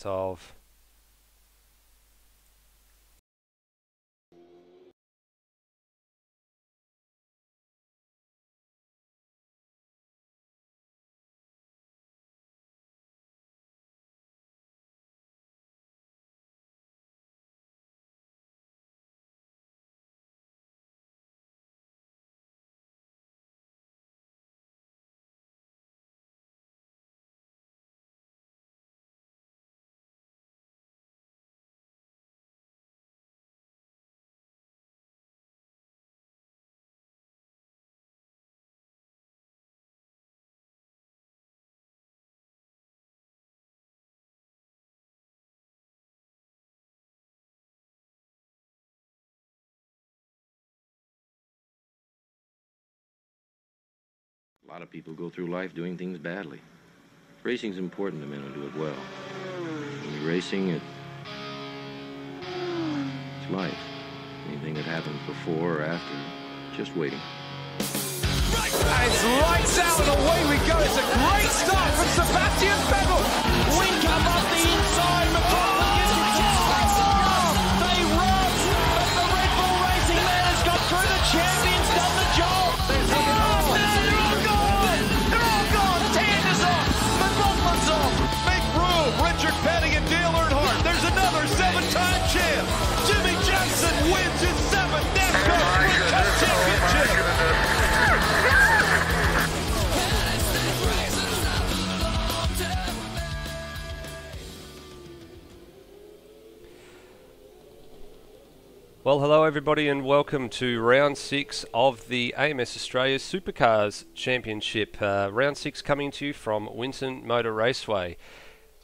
of A lot of people go through life doing things badly. Racing's important to men who do it well. When you're racing, it's life. Anything that happens before or after, just waiting. Right, it's lights out and away we go. It's a great start from Sebastian Vettel. Winton off the inside. McLaren uses it. They run, but the Red Bull Racing man has got through. The champion's done the job. They're all gone. They're all gone. Tander's off. McLaughlin's off. Make room. Richard Petty and Dale Earnhardt. There's another 7-time champ. Jimmy Johnson wins his 7th NASCAR Sprint Cup championship. Well, hello everybody and welcome to round 6 of the AMS Australia Supercars Championship. Round 6 coming to you from Winton Motor Raceway. A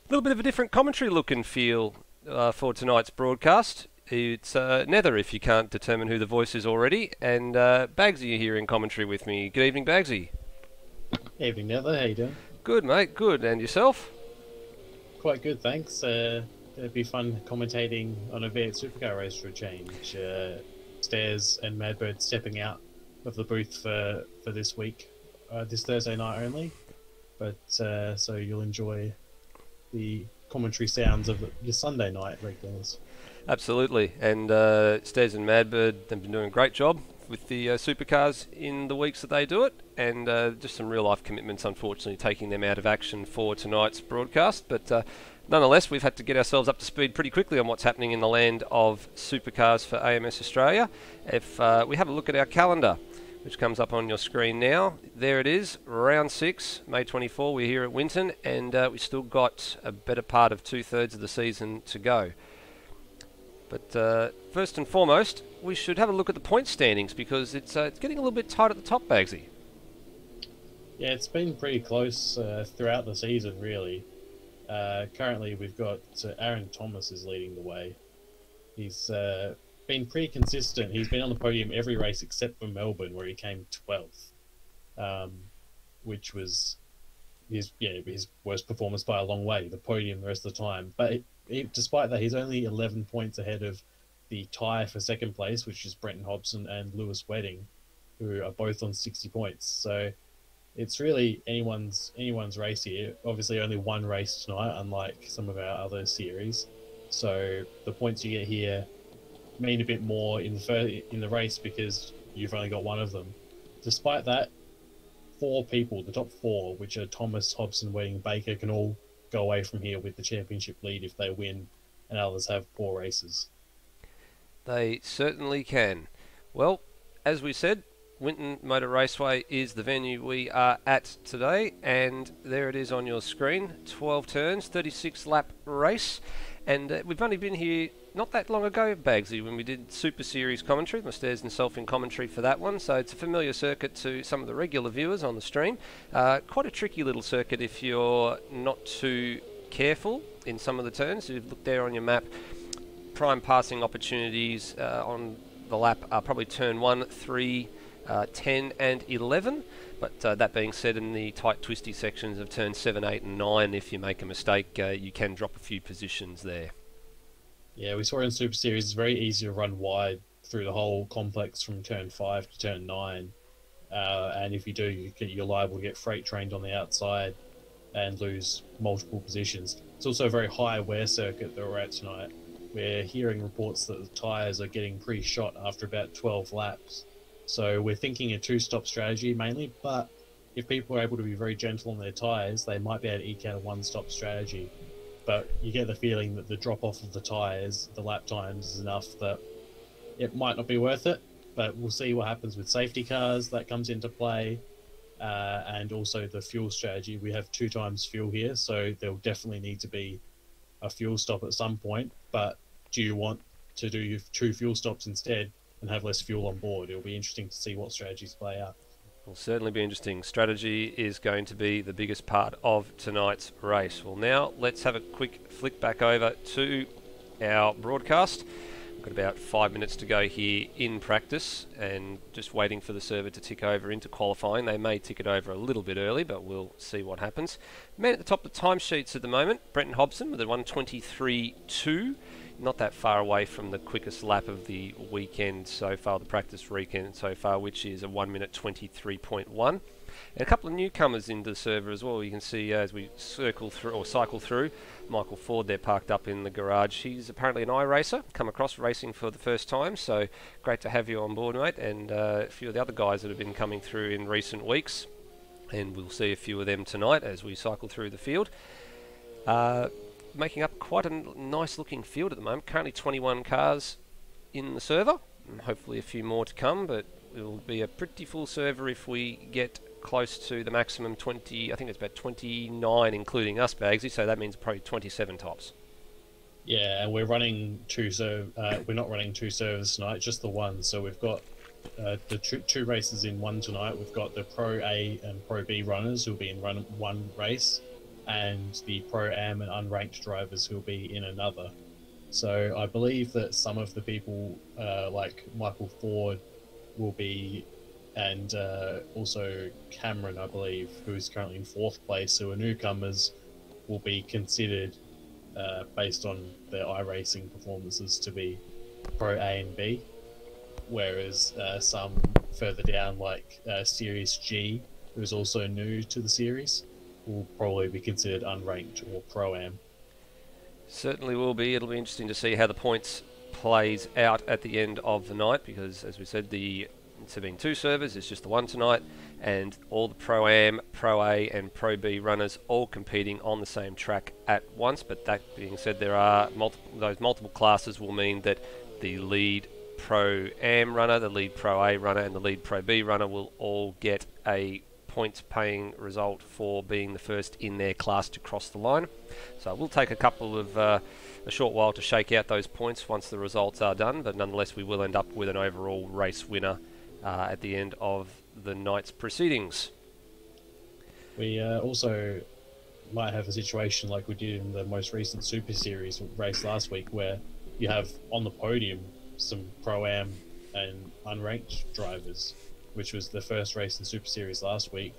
little bit of a different commentary look and feel for tonight's broadcast. It's Nether, if you can't determine who the voice is already, and Bagsy here in commentary with me. Good evening, Bagsy. Evening, Nether. How you doing? Good, mate. Good. And yourself? Quite good, thanks. It'd be fun commentating on a V8 supercar race for a change. Stairs and Madbird stepping out of the booth for this week, this Thursday night only. But so you'll enjoy the commentary sounds of your Sunday night regulars. Absolutely. And Stairs and Madbird have been doing a great job with the supercars in the weeks that they do it, and just some real life commitments unfortunately taking them out of action for tonight's broadcast, but nonetheless we've had to get ourselves up to speed pretty quickly on what's happening in the land of supercars for AMS Australia. If we have a look at our calendar, which comes up on your screen now, there it is, round 6, May 24, we're here at Winton, and we've still got a better part of 2/3 of the season to go. But first and foremost, we should have a look at the point standings because it's getting a little bit tight at the top, Bagsy. Yeah, it's been pretty close throughout the season, really. Currently, we've got Aaron Thomas is leading the way. He's been pretty consistent. He's been on the podium every race except for Melbourne, where he came 12th, which was his worst performance by a long way. The podium the rest of the time, but despite that, he's only 11 points ahead of the tie for second place, which is Brenton Hobson and Lewis Wedding, who are both on 60 points. So it's really anyone's race here. Obviously, only one race tonight, unlike some of our other series. So the points you get here mean a bit more in the race because you've only got one of them. Despite that, 4 people, the top 4, which are Thomas, Hobson, Wedding, Baker, can all go away from here with the championship lead if they win and others have poor races. They certainly can. Well, as we said, Winton Motor Raceway is the venue we are at today, and there it is on your screen. 12 turns, 36 lap race, and we've only been here not that long ago, Bagsy, when we did Super Series commentary. My Stairs and self in commentary for that one, so it's a familiar circuit to some of the regular viewers on the stream. Quite a tricky little circuit if you're not too careful in some of the turns. You've looked there on your map. Prime passing opportunities on the lap are probably turn 1, 3, 10 and 11, but that being said, in the tight twisty sections of turn 7, 8 and 9, if you make a mistake you can drop a few positions there. Yeah, we saw in Super Series it's very easy to run wide through the whole complex from turn 5 to turn 9, and if you do, you're liable to get freight trained on the outside and lose multiple positions. It's also a very high wear circuit that we're at tonight. We're hearing reports that the tyres are getting pre-shot after about 12 laps. So we're thinking a two-stop strategy mainly, but if people are able to be very gentle on their tyres, they might be able to eke out a one-stop strategy. But you get the feeling that the drop-off of the tyres, the lap times, is enough that it might not be worth it. But we'll see what happens with safety cars. That comes into play. And also the fuel strategy. We have 2 times fuel here, so there'll definitely need to be a fuel stop at some point. But do you want to do 2 fuel stops instead and have less fuel on board? It'll be interesting to see what strategies play out. Will certainly be interesting. Strategy is going to be the biggest part of tonight's race. Well, now let's have a quick flick back over to our broadcast. We've got about 5 minutes to go here in practice and just waiting for the server to tick over into qualifying. They may tick it over a little bit early, but we'll see what happens. Man at the top of the timesheets at the moment, Brenton Hobson with a 1:23.2. Not that far away from the quickest lap of the weekend so far, the practice weekend so far, which is a 1:23.1. And a couple of newcomers into the server as well. You can see as we cycle through, Michael Ford there parked up in the garage. He's apparently an iRacer, come across racing for the first time, so great to have you on board, mate. And a few of the other guys that have been coming through in recent weeks, and we'll see a few of them tonight as we cycle through the field. Making up quite a nice looking field at the moment. Currently 21 cars in the server, and hopefully a few more to come, but it will be a pretty full server if we get close to the maximum 20. I think it's about 29 including us, Bagsy, so that means probably 27 tops. Yeah, and we're running we're not running 2 servers tonight, just the one. So we've got the two races in one tonight. We've got the Pro A and Pro B runners who'll be in one race, and the Pro-Am and unranked drivers who'll be in another. So I believe that some of the people like Michael Ford will be, and also Cameron, I believe, who is currently in 4th place, who are newcomers, will be considered based on their iRacing performances to be Pro A and B, whereas some further down, like Series G, who is also new to the series, will probably be considered unranked or Pro-Am. Certainly will be. It'll be interesting to see how the points plays out at the end of the night, because as we said, instead of being 2 servers, it's just the one tonight, and all the Pro-Am, Pro-A and Pro-B runners all competing on the same track at once. But that being said, there are multiple classes will mean that the lead Pro-Am runner, the lead Pro-A runner and the lead Pro-B runner will all get a points paying result for being the first in their class to cross the line. So it will take a short while to shake out those points once the results are done, but nonetheless we will end up with an overall race winner at the end of the night's proceedings. We also might have a situation like we did in the most recent Super Series race last week, where you have on the podium some Pro-Am and unranked drivers, which was the first race in Super Series last week.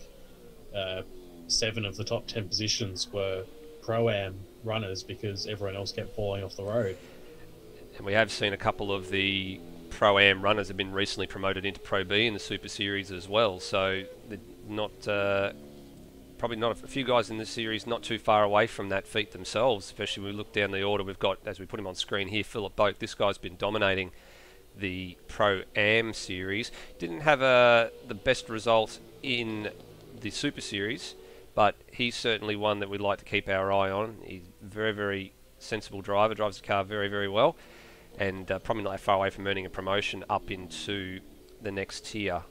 7 of the top 10 positions were Pro-Am runners because everyone else kept falling off the road. And we have seen a couple of the Pro-Am runners have been recently promoted into Pro B in the Super Series as well, so probably not a few guys in this series not too far away from that feat themselves, especially when we look down the order. We've got, as we put him on screen here, Philip Boak. This guy's been dominating the Pro-Am series. Didn't have the best result in the Super Series, but he's certainly one that we'd like to keep our eye on. He's a very, very sensible driver, drives the car very, very well, and probably not that far away from earning a promotion up into the next tier.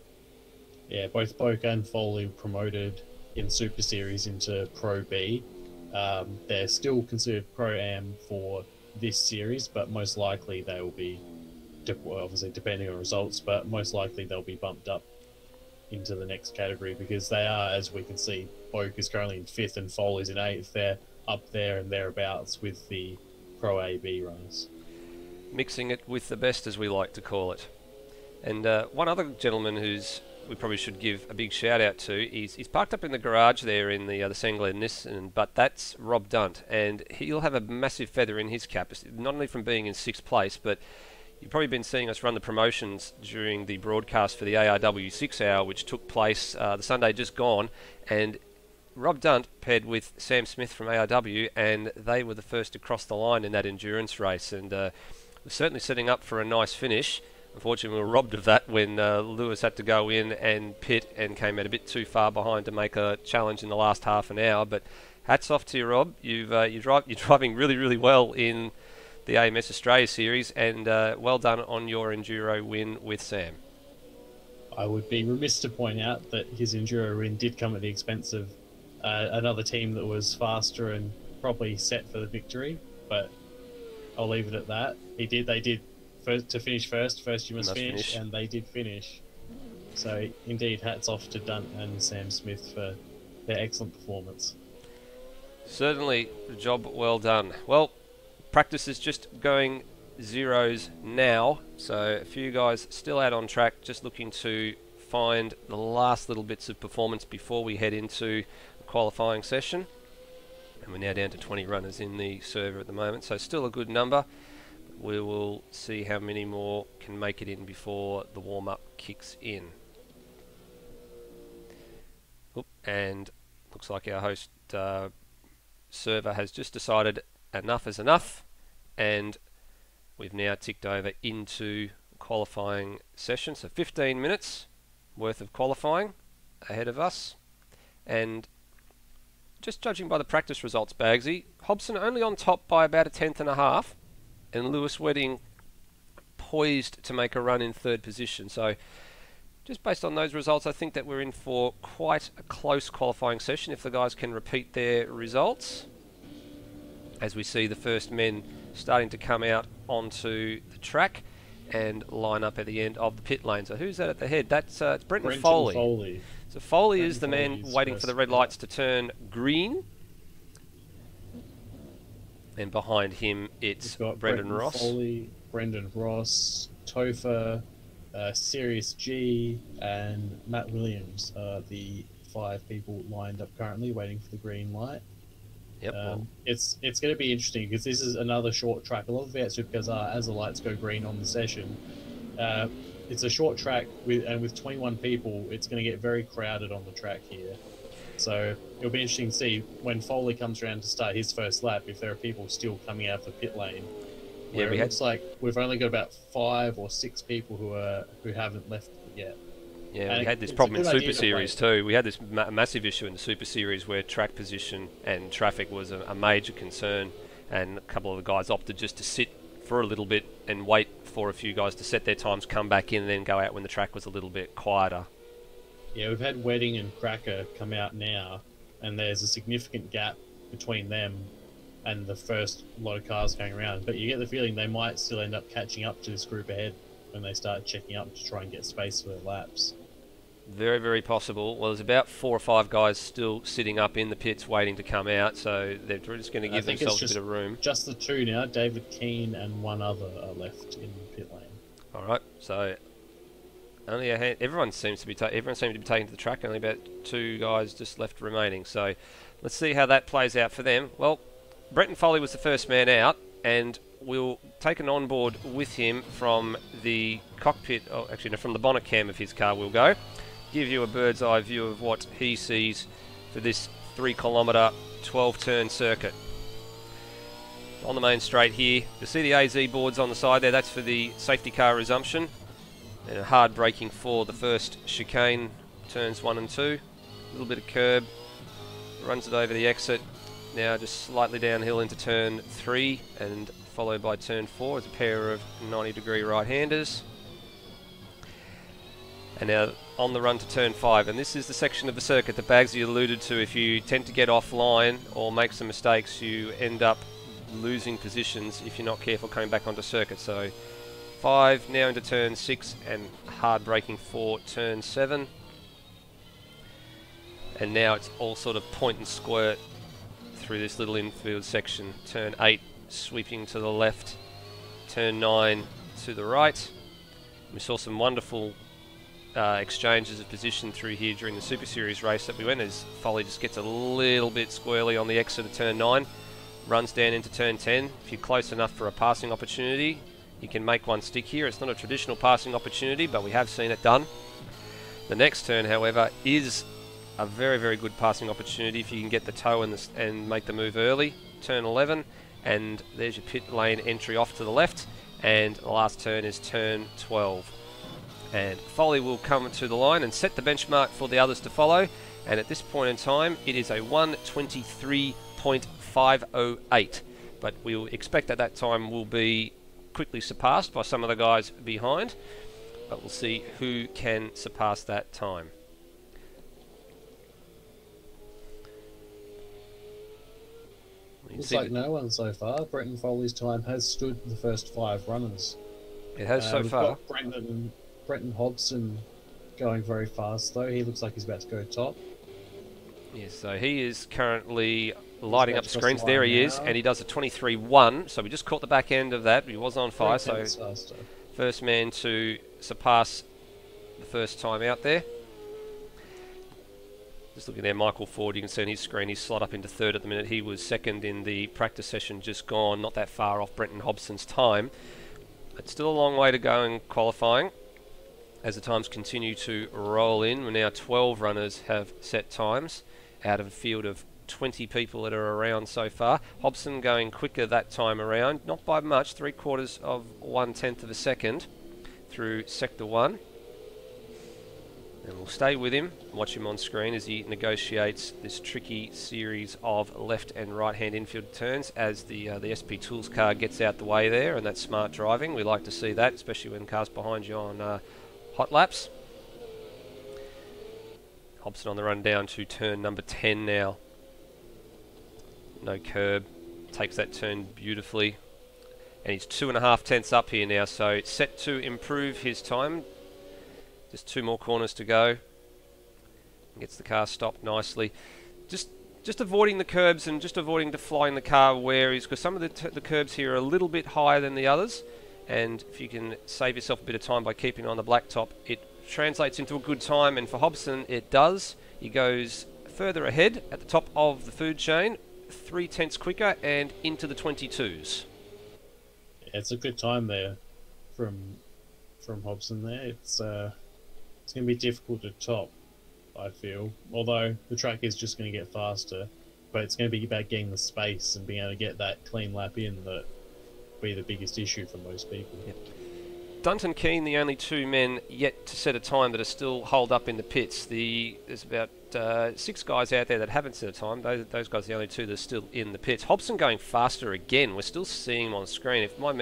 Yeah, both Boak and Foley promoted in Super Series into Pro B. They're still considered Pro-Am for this series, but most likely they will be, obviously depending on results, but most likely they'll be bumped up into the next category because they are, as we can see, Boak is currently in 5th and Foley's in 8th. They're up there and thereabouts with the Pro A-B runners. Mixing it with the best, as we like to call it. And one other gentleman who's we probably should give a big shout out to, he's parked up in the garage there in the Senglen Nissan, but that's Rob Dunt, and he'll have a massive feather in his cap, not only from being in 6th place, but you've probably been seeing us run the promotions during the broadcast for the ARW 6 hour, which took place the Sunday just gone, and Rob Dunt paired with Sam Smith from ARW, and they were the first to cross the line in that endurance race, and was certainly setting up for a nice finish. Unfortunately, we were robbed of that when Lewis had to go in and pit and came out a bit too far behind to make a challenge in the last half an hour. But hats off to you, Rob. You're driving really, really well in the AMS Australia Series, and well done on your Enduro win with Sam. I would be remiss to point out that his Enduro win did come at the expense of another team that was faster and probably set for the victory, but I'll leave it at that. They did to finish first you must finish, and they did finish. So indeed, hats off to Dunt and Sam Smith for their excellent performance. Certainly, a job well done. Well, practice is just going zeros now, so a few guys still out on track, just looking to find the last little bits of performance before we head into the qualifying session. And we're now down to 20 runners in the server at the moment, so still a good number. We will see how many more can make it in before the warm-up kicks in. Oop, and looks like our host server has just decided enough is enough, and we've now ticked over into qualifying session. So 15 minutes worth of qualifying ahead of us, and just judging by the practice results, Bagsy, Hobson only on top by about a tenth and a half, and Lewis Wedding poised to make a run in third position. So just based on those results, I think that we're in for quite a close qualifying session if the guys can repeat their results, as we see the first men starting to come out onto the track and line up at the end of the pit lane. So who's that at the head? That's it's Brenton Foley. So Foley is the man waiting for the red lights to turn green. And behind him, it's Brendan Ross. Foley, Brendan Ross, Topher, Sirius G, and Matt Williams are the 5 people lined up currently waiting for the green light. Yep. It's going to be interesting because this is another short track. A lot of the Supercars are as the lights go green on the session. It's a short track with 21 people. It's going to get very crowded on the track here. So it'll be interesting to see when Foley comes around to start his first lap if there are people still coming out of the pit lane. Yeah, it looks like we've only got about 5 or 6 people who haven't left yet. Yeah, and we had this problem in Super Series too. We had this massive issue in the Super Series where track position and traffic was a major concern, and a couple of the guys opted just to sit for a little bit and wait for a few guys to set their times, come back in, and then go out when the track was a little bit quieter. Yeah, we've had Wedding and Cracker come out now, and there's a significant gap between them and the first lot of cars going around. But you get the feeling they might still end up catching up to this group ahead when they start checking up to try and get space for their laps. Very, very possible. Well, there's about 4 or 5 guys still sitting up in the pits waiting to come out, so they're just going to give themselves a bit of room. Just the 2 now. David Keane and 1 other are left in the pit lane. All right, so only a hand. Everyone seems to be taking to the track. Only about 2 guys just left remaining. So let's see how that plays out for them. Well, Brenton Foley was the first man out, and we'll take an onboard with him from the cockpit. Oh, actually, no, from the bonnet cam of his car. We'll go give you a bird's eye view of what he sees for this 3-kilometre 12-turn circuit. On the main straight here, you'll see the AZ boards on the side there. That's for the safety car resumption. And a hard braking for the first chicane, turns 1 and 2. A little bit of curb, runs it over the exit. Now just slightly downhill into turn 3 and followed by turn 4 as a pair of 90-degree right-handers. And now on the run to turn 5, and this is the section of the circuit that Bagsy alluded to. If you tend to get offline or make some mistakes, you end up losing positions if you're not careful coming back onto circuit. So 5 now into turn 6 and hard braking for turn 7. And now it's all sort of point and squirt through this little infield section. Turn 8 sweeping to the left, turn 9 to the right. We saw some wonderful exchanges of position through here during the Super Series race that we went, as Foley just gets a little bit squirrely on the exit of turn 9, runs down into turn 10. If you're close enough for a passing opportunity, you can make one stick here. It's not a traditional passing opportunity, but we have seen it done. The next turn, however, is a very, very good passing opportunity if you can get the toe and make the move early. Turn 11, and there's your pit lane entry off to the left, and the last turn is turn 12. And Foley will come to the line and set the benchmark for the others to follow, and at this point in time it is a 1:23.508, but we'll expect that that time will be quickly surpassed by some of the guys behind, but we'll see who can surpass that time. Looks like no one so far. Brenton Foley's time has stood the first 5 runners. It has so we've far. Got Brenton Hobson going very fast though. He looks like he's about to go top. Yes, so he is currently lighting up screens. The There he now. is, and he does a 23.1. So we just caught the back end of that. He was on fire, so Faster. first man to surpass the first time out there. Just looking there, Michael Ford, you can see on his screen, he's slot up into third at the minute. He was second in the practice session just gone, not that far off Brenton Hobson's time. It's still a long way to go in qualifying as the times continue to roll in. We're now 12 runners have set times out of a field of 20 people that are around so far. Hobson going quicker that time around, not by much, 3/4 of 1/10 of a second through sector 1. And we'll stay with him, watch him on screen as he negotiates this tricky series of left and right hand infield turns as the SP Tools car gets out the way there, and that's smart driving. We like to see that, especially when cars behind you on hot laps. Hobson on the run down to turn number 10 now. No curb, takes that turn beautifully, and he's 2.5 tenths up here now, so set to improve his time. Just 2 more corners to go. Gets the car stopped nicely. Just avoiding the curbs and just avoiding to fly in the car where he's, because some of the curbs here are a little bit higher than the others, and if you can save yourself a bit of time by keeping on the blacktop, it translates into a good time, and for Hobson it does. He goes further ahead at the top of the food chain, 3 tenths quicker and into the 22s. Yeah, it's a good time there from Hobson there. It's going to be difficult to top, I feel. Although the track is just going to get faster, but it's going to be about getting the space and being able to get that clean lap in that will be the biggest issue for most people. Yep. Dunton Keane, the only 2 men yet to set a time that are still holed up in the pits. There's about 6 guys out there that haven't set a time. Those guys are the only 2 that are still in the pits. Hobson going faster again. We're still seeing him on screen. If my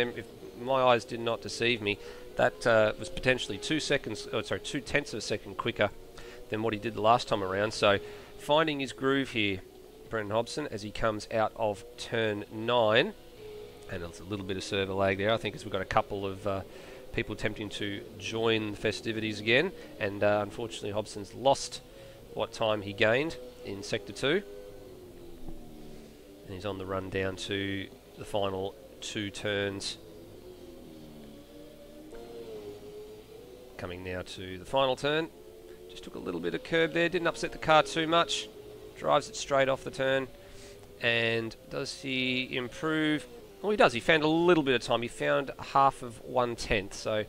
eyes did not deceive me, that was potentially 2 tenths of a second quicker than what he did the last time around. So finding his groove here, Brenton Hobson, as he comes out of turn 9. And there's a little bit of server lag there, I think, as we've got a couple of people attempting to join the festivities again. And unfortunately, Hobson's lost what time he gained in Sector 2. And he's on the run down to the final 2 turns. Coming now to the final turn. Just took a little bit of curb there, didn't upset the car too much. Drives it straight off the turn. And does he improve? Well, he does. He found a little bit of time. He found 1/2 of 1/10. So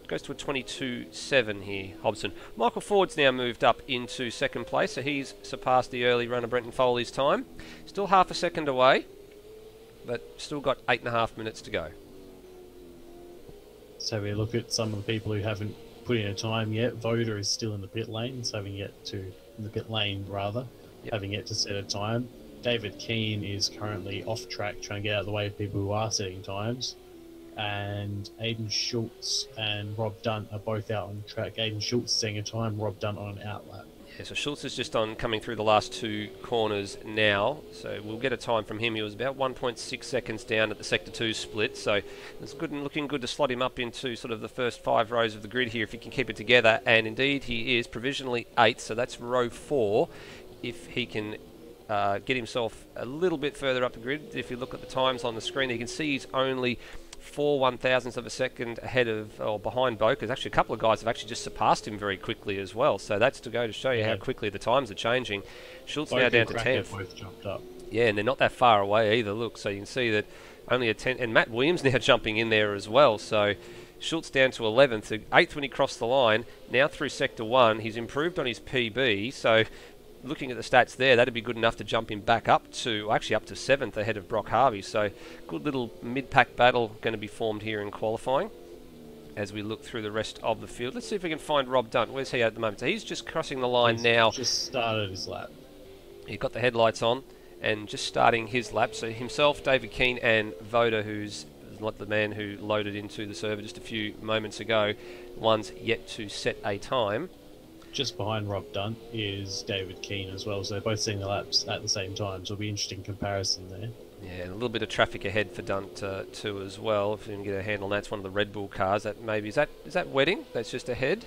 goes to a 22.7 here, Hobson. Michael Ford's now moved up into second place, so he's surpassed the early runner Brenton Foley's time. Still 1/2 second away, but still got 8.5 minutes to go. So we look at some of the people who haven't put in a time yet. Voda is still in the pit lane, so having yet to set a time. David Keane is currently off track, trying to get out of the way of people who are setting times. And Aiden Schultz and Rob Dunt are both out on track. Aiden Schultz setting a time, Rob Dunt on an outlap. Yeah, so Schultz is just on coming through the last 2 corners now, so we'll get a time from him. He was about 1.6 seconds down at the Sector 2 split, so it's good and looking good to slot him up into sort of the first 5 rows of the grid here if he can keep it together, and indeed he is provisionally 8th, so that's row 4. If he can get himself a little bit further up the grid, if you look at the times on the screen, you can see he's only 4 1/1000ths of a second ahead of, or behind Bo, because actually a couple of guys have actually just surpassed him very quickly as well. So that's to go to show you how quickly the times are changing. Schultz now down to 10th. Both jumped up. Yeah, and they're not that far away either. Look, so you can see that only a 10, and Matt Williams now jumping in there as well. So Schultz down to 11th, to 8th when he crossed the line. Now through Sector 1, he's improved on his PB, so looking at the stats there, that'd be good enough to jump him back up to, actually up to 7th ahead of Brock Harvey. So good little mid-pack battle going to be formed here in qualifying as we look through the rest of the field. Let's see if we can find Rob Dunt. Where's he at the moment? So he's just crossing the line now. Just started his lap. He's got the headlights on and just starting his lap. So himself, David Keane and Voda, who's like the man who loaded into the server just a few moments ago, one's yet to set a time. Just behind Rob Dunt is David Keane as well, so they're both seeing the laps at the same time, so it'll be an interesting comparison there. Yeah, and a little bit of traffic ahead for Dunt too as well. If we can get a handle on that, it's one of the Red Bull cars. That maybe is that Wedding? That's just ahead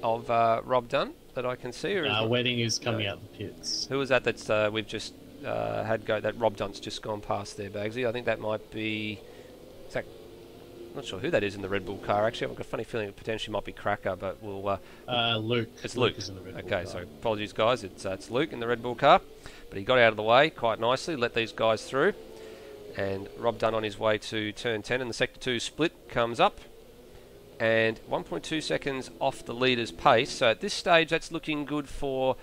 of Rob Dunt that I can see. Or Wedding is coming out the pits. Who was that? That's we've just had go. That Rob Dunt's just gone past there, Bagsy. I think that might be. I'm not sure who that is in the Red Bull car. Actually, I've got a funny feeling it potentially might be Cracker, but we'll. Luke. It's Luke. Is in the Red Bull Okay, car. so apologies, guys. It's Luke in the Red Bull car, but he got out of the way quite nicely. Let these guys through, and Rob Dunn on his way to turn 10, and the Sector 2 split comes up, and 1.2 seconds off the leader's pace. So at this stage, that's looking good for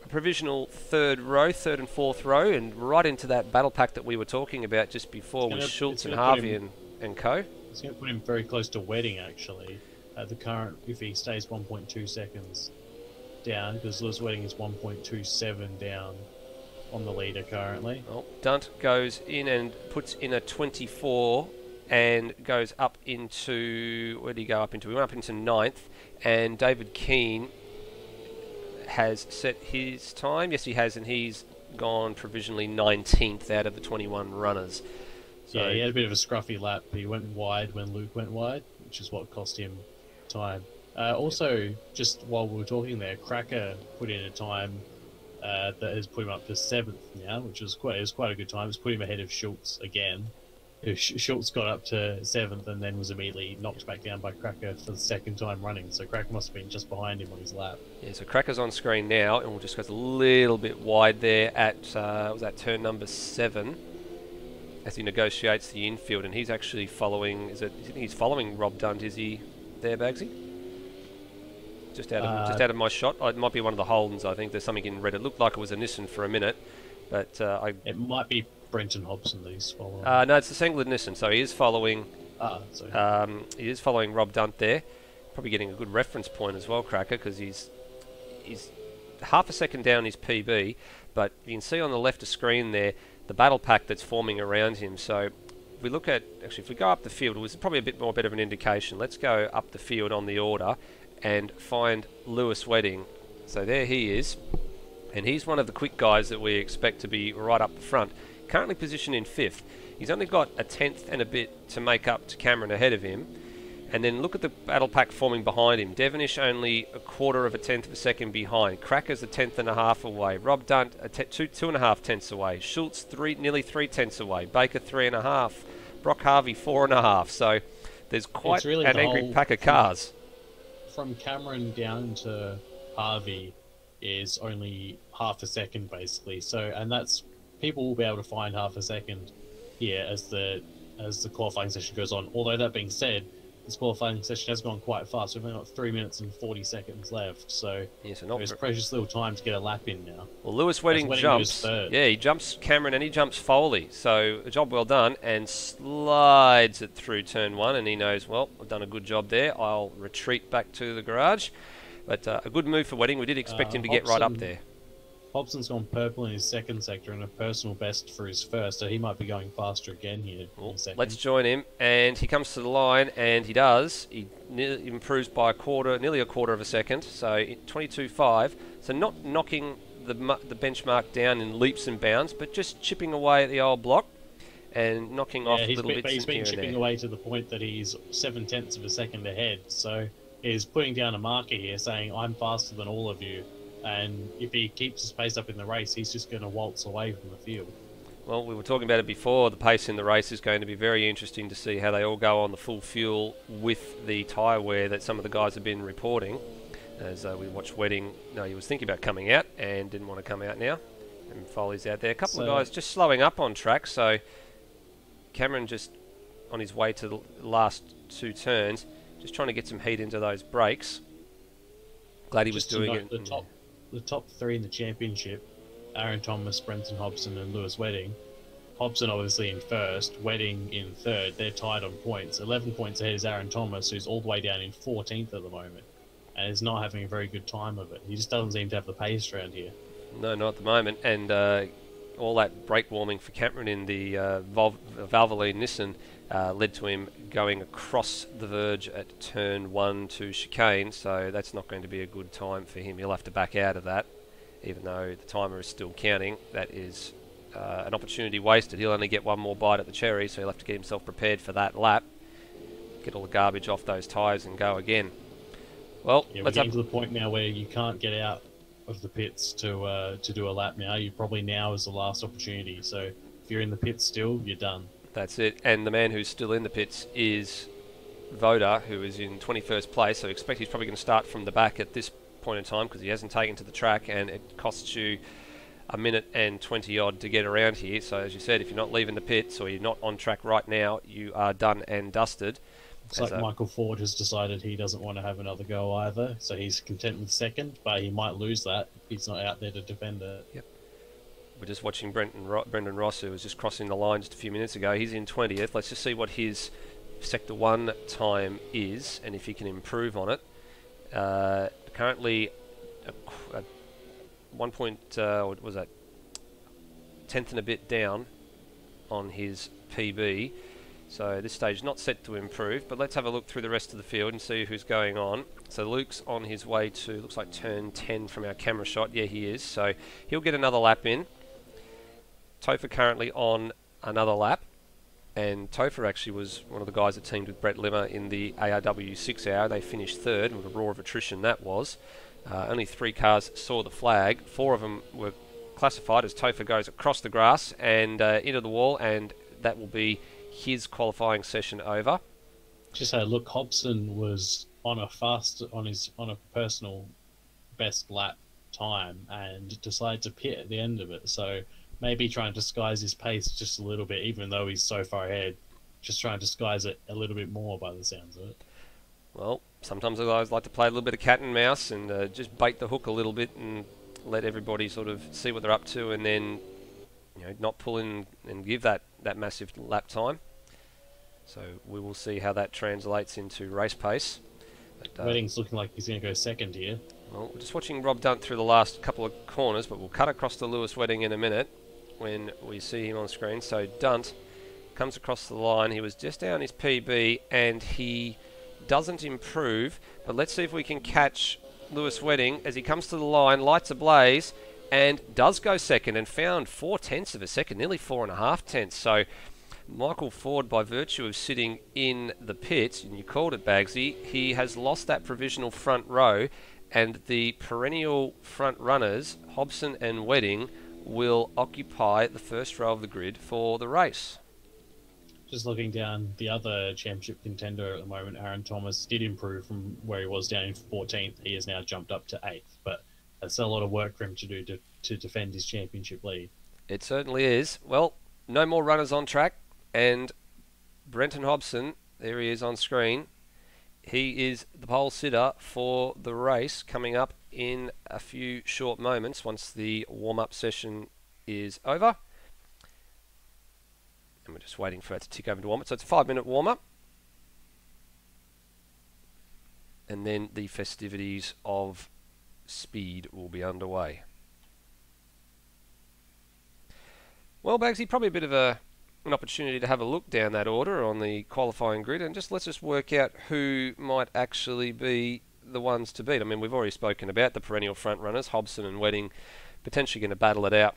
a provisional third and fourth row, and right into that battle pack that we were talking about just before with Schultz and Harvey and co. It's going to put him very close to Wedding, actually. The current, if he stays 1.2 seconds down, because Lewis Wedding is 1.27 down on the leader currently. Well, Dunt goes in and puts in a 24 and goes up into... Where did he go up into? He went up into 9th, and David Keane has set his time. Yes, he has, and he's gone provisionally 19th out of the 21 runners. So yeah, he had a bit of a scruffy lap. He went wide when Luke went wide, which is what cost him time. Also, just while we were talking there, Cracker put in a time that has put him up to 7th now, which is quite a good time. It's put him ahead of Schultz again. Schultz got up to 7th and then was immediately knocked back down by Cracker for the second time running. So Cracker must have been just behind him on his lap. Yeah, so Cracker's on screen now, and we'll just go a little bit wide there at was that turn number 7. As he negotiates the infield, and he's actually following. He's following Rob Dunt? Is he there, Bagsy? Just out of my shot. Oh, it might be one of the Holdens. I think there's something in red. It looked like it was a Nissan for a minute, but it might be Brenton Hobson that he's following. No, it's the Sengler Nissan. So he is following. He is following Rob Dunt there. Probably getting a good reference point as well, Cracker, because he's half a second down his PB. But you can see on the left of screen there the battle pack that's forming around him. So if we look at, actually if we go up the field, it was probably a bit more better of an indication. Let's go up the field on the order and find Lewis Wedding. So there he is, and he's one of the quick guys that we expect to be right up the front. Currently positioned in 5th. He's only got a 10th and a bit to make up to Cameron ahead of him. And then look at the battle pack forming behind him. Devonish only a 1/4 of a tenth of a second behind. Cracker's a 1/10.5 away. Rob Dunt 2.5 tenths away. Schultz nearly 3 tenths away. Baker 3.5. Brock Harvey 4.5. So there's quite really an angry pack of cars. From Cameron down to Harvey is only half a second basically. So, and that's, people will be able to find half a second here as the qualifying session goes on. Although that being said, this qualifying session has gone quite fast. We've only got 3 minutes and 40 seconds left, so there's precious little time to get a lap in now. Well, Lewis Wedding jumps. Yeah, he jumps Cameron and he jumps Foley. So a job well done, and slides it through turn 1, and he knows, well, I've done a good job there. I'll retreat back to the garage. But a good move for Wedding. We did expect him to get right up there. Hobson's gone purple in his second sector and a personal best for his first, so he might be going faster again here in a second. Let's join him, and he comes to the line, and he does. He improves by nearly a 1/4 of a second, so 22.5. So not knocking the benchmark down in leaps and bounds, but just chipping away at the old block and knocking off little bits. He's been chipping away to the point that he's 7 tenths of a second ahead, so he's putting down a marker here saying, I'm faster than all of you. And if he keeps his pace up in the race, he's just going to waltz away from the field. Well, we were talking about it before. The pace in the race is going to be very interesting to see how they all go on the full fuel with the tyre wear that some of the guys have been reporting. As we watched Wedding, he was thinking about coming out and didn't want to come out now. And Foley's out there. A couple of guys just slowing up on track. So Cameron just on his way to the last 2 turns, just trying to get some heat into those brakes. Glad he was doing it. The top 3 in the championship, Aaron Thomas, Brenton Hobson and Lewis Wedding. Hobson obviously in first, Wedding in third. They're tied on points. 11 points ahead is Aaron Thomas, who's all the way down in 14th at the moment, and is not having a very good time of it. He just doesn't seem to have the pace around here. No, not at the moment. And all that brake warming for Cameron in the Valvoline Nissan led to him going across the verge at turn 1 to chicane, so that's not going to be a good time for him. He'll have to back out of that, even though the timer is still counting. That is an opportunity wasted. He'll only get one more bite at the cherry, so he'll have to get himself prepared for that lap, get all the garbage off those tyres and go again. Well, yeah, we're getting to the point now where you can't get out of the pits to do a lap now. You probably now is the last opportunity. So if you're in the pits still, you're done. That's it. And the man who's still in the pits is Voda, who is in 21st place. So I expect he's probably going to start from the back at this point in time because he hasn't taken to the track, and it costs you a minute and 20 odd to get around here. So as you said, if you're not leaving the pits or you're not on track right now, you are done and dusted. Looks like Michael Ford has decided he doesn't want to have another go either, so he's content with second, but he might lose that if he's not out there to defend it. Yep. We're just watching Brendan Ross, who was just crossing the line just a few minutes ago. He's in 20th. Let's just see what his Sector 1 time is and if he can improve on it. Currently, a 1 point, what was that, 10th and a bit down on his PB. So at this stage, not set to improve, but let's have a look through the rest of the field and see who's going on. So Luke's on his way to, looks like turn 10 from our camera shot. Yeah, he is. So he'll get another lap in. Topher currently on another lap. And Topher actually was one of the guys that teamed with Brett Limmer in the ARW 6 hour. They finished third with a roar of attrition that was. Only 3 cars saw the flag. 4 of them were classified as Topher goes across the grass and into the wall, and that will be his qualifying session over. Just had a look. Hobson was on a personal best lap time and decided to pit at the end of it. So maybe trying to disguise his pace just a little bit, even though he's so far ahead. Just trying to disguise it a little bit more by the sounds of it. Well, sometimes the guys like to play a little bit of cat and mouse and just bait the hook a little bit and let everybody sort of see what they're up to, and then not pull in and give that massive lap time. So we will see how that translates into race pace. But, Wedding's looking like he's going to go second here. Well, we're just watching Rob Dunt through the last couple of corners, but we'll cut across to Lewis Wedding in a minute when we see him on screen. So Dunt comes across the line. He was just down his PB and he doesn't improve, but let's see if we can catch Lewis Wedding as he comes to the line, lights ablaze, and does go second and found 0.4 of a second, nearly 4.5 tenths. So Michael Ford, by virtue of sitting in the pit, and you called it, Bagsy, he has lost that provisional front row, and the perennial front runners, Hobson and Wedding, will occupy the first row of the grid for the race. Just looking down, the other championship contender at the moment, Aaron Thomas, did improve from where he was down in 14th. He has now jumped up to 8th, but that's a lot of work for him to do to defend his championship lead. It certainly is. Well, no more runners on track, and Brenton Hobson, there he is on screen. He is the pole sitter for the race coming up in a few short moments once the warm-up session is over. And we're just waiting for that to tick over to warm-up. So it's a 5-minute warm-up. And then the festivities of speed will be underway. Well, Bagsy, probably a bit of an opportunity to have a look down that order on the qualifying grid, and let's just work out who might actually be the ones to beat. I mean, we've already spoken about the perennial front runners, Hobson and Wedding, potentially going to battle it out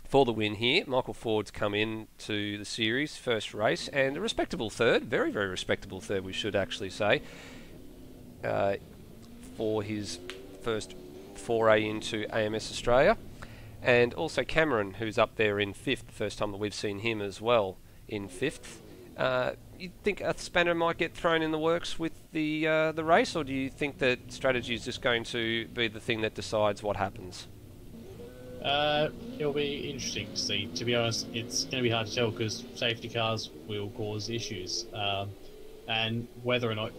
for the win here. Michael Ford's come in to the series, first race, and a respectable third, very, very respectable third, we should actually say, for his first foray into AMS Australia. And also Cameron, who's up there in 5th, the first time that we've seen him as well in 5th. You think a spanner might get thrown in the works with the race, or do you think that strategy is just going to be the thing that decides what happens? It'll be interesting to see. To be honest, it's going to be hard to tell because safety cars will cause issues, and whether or not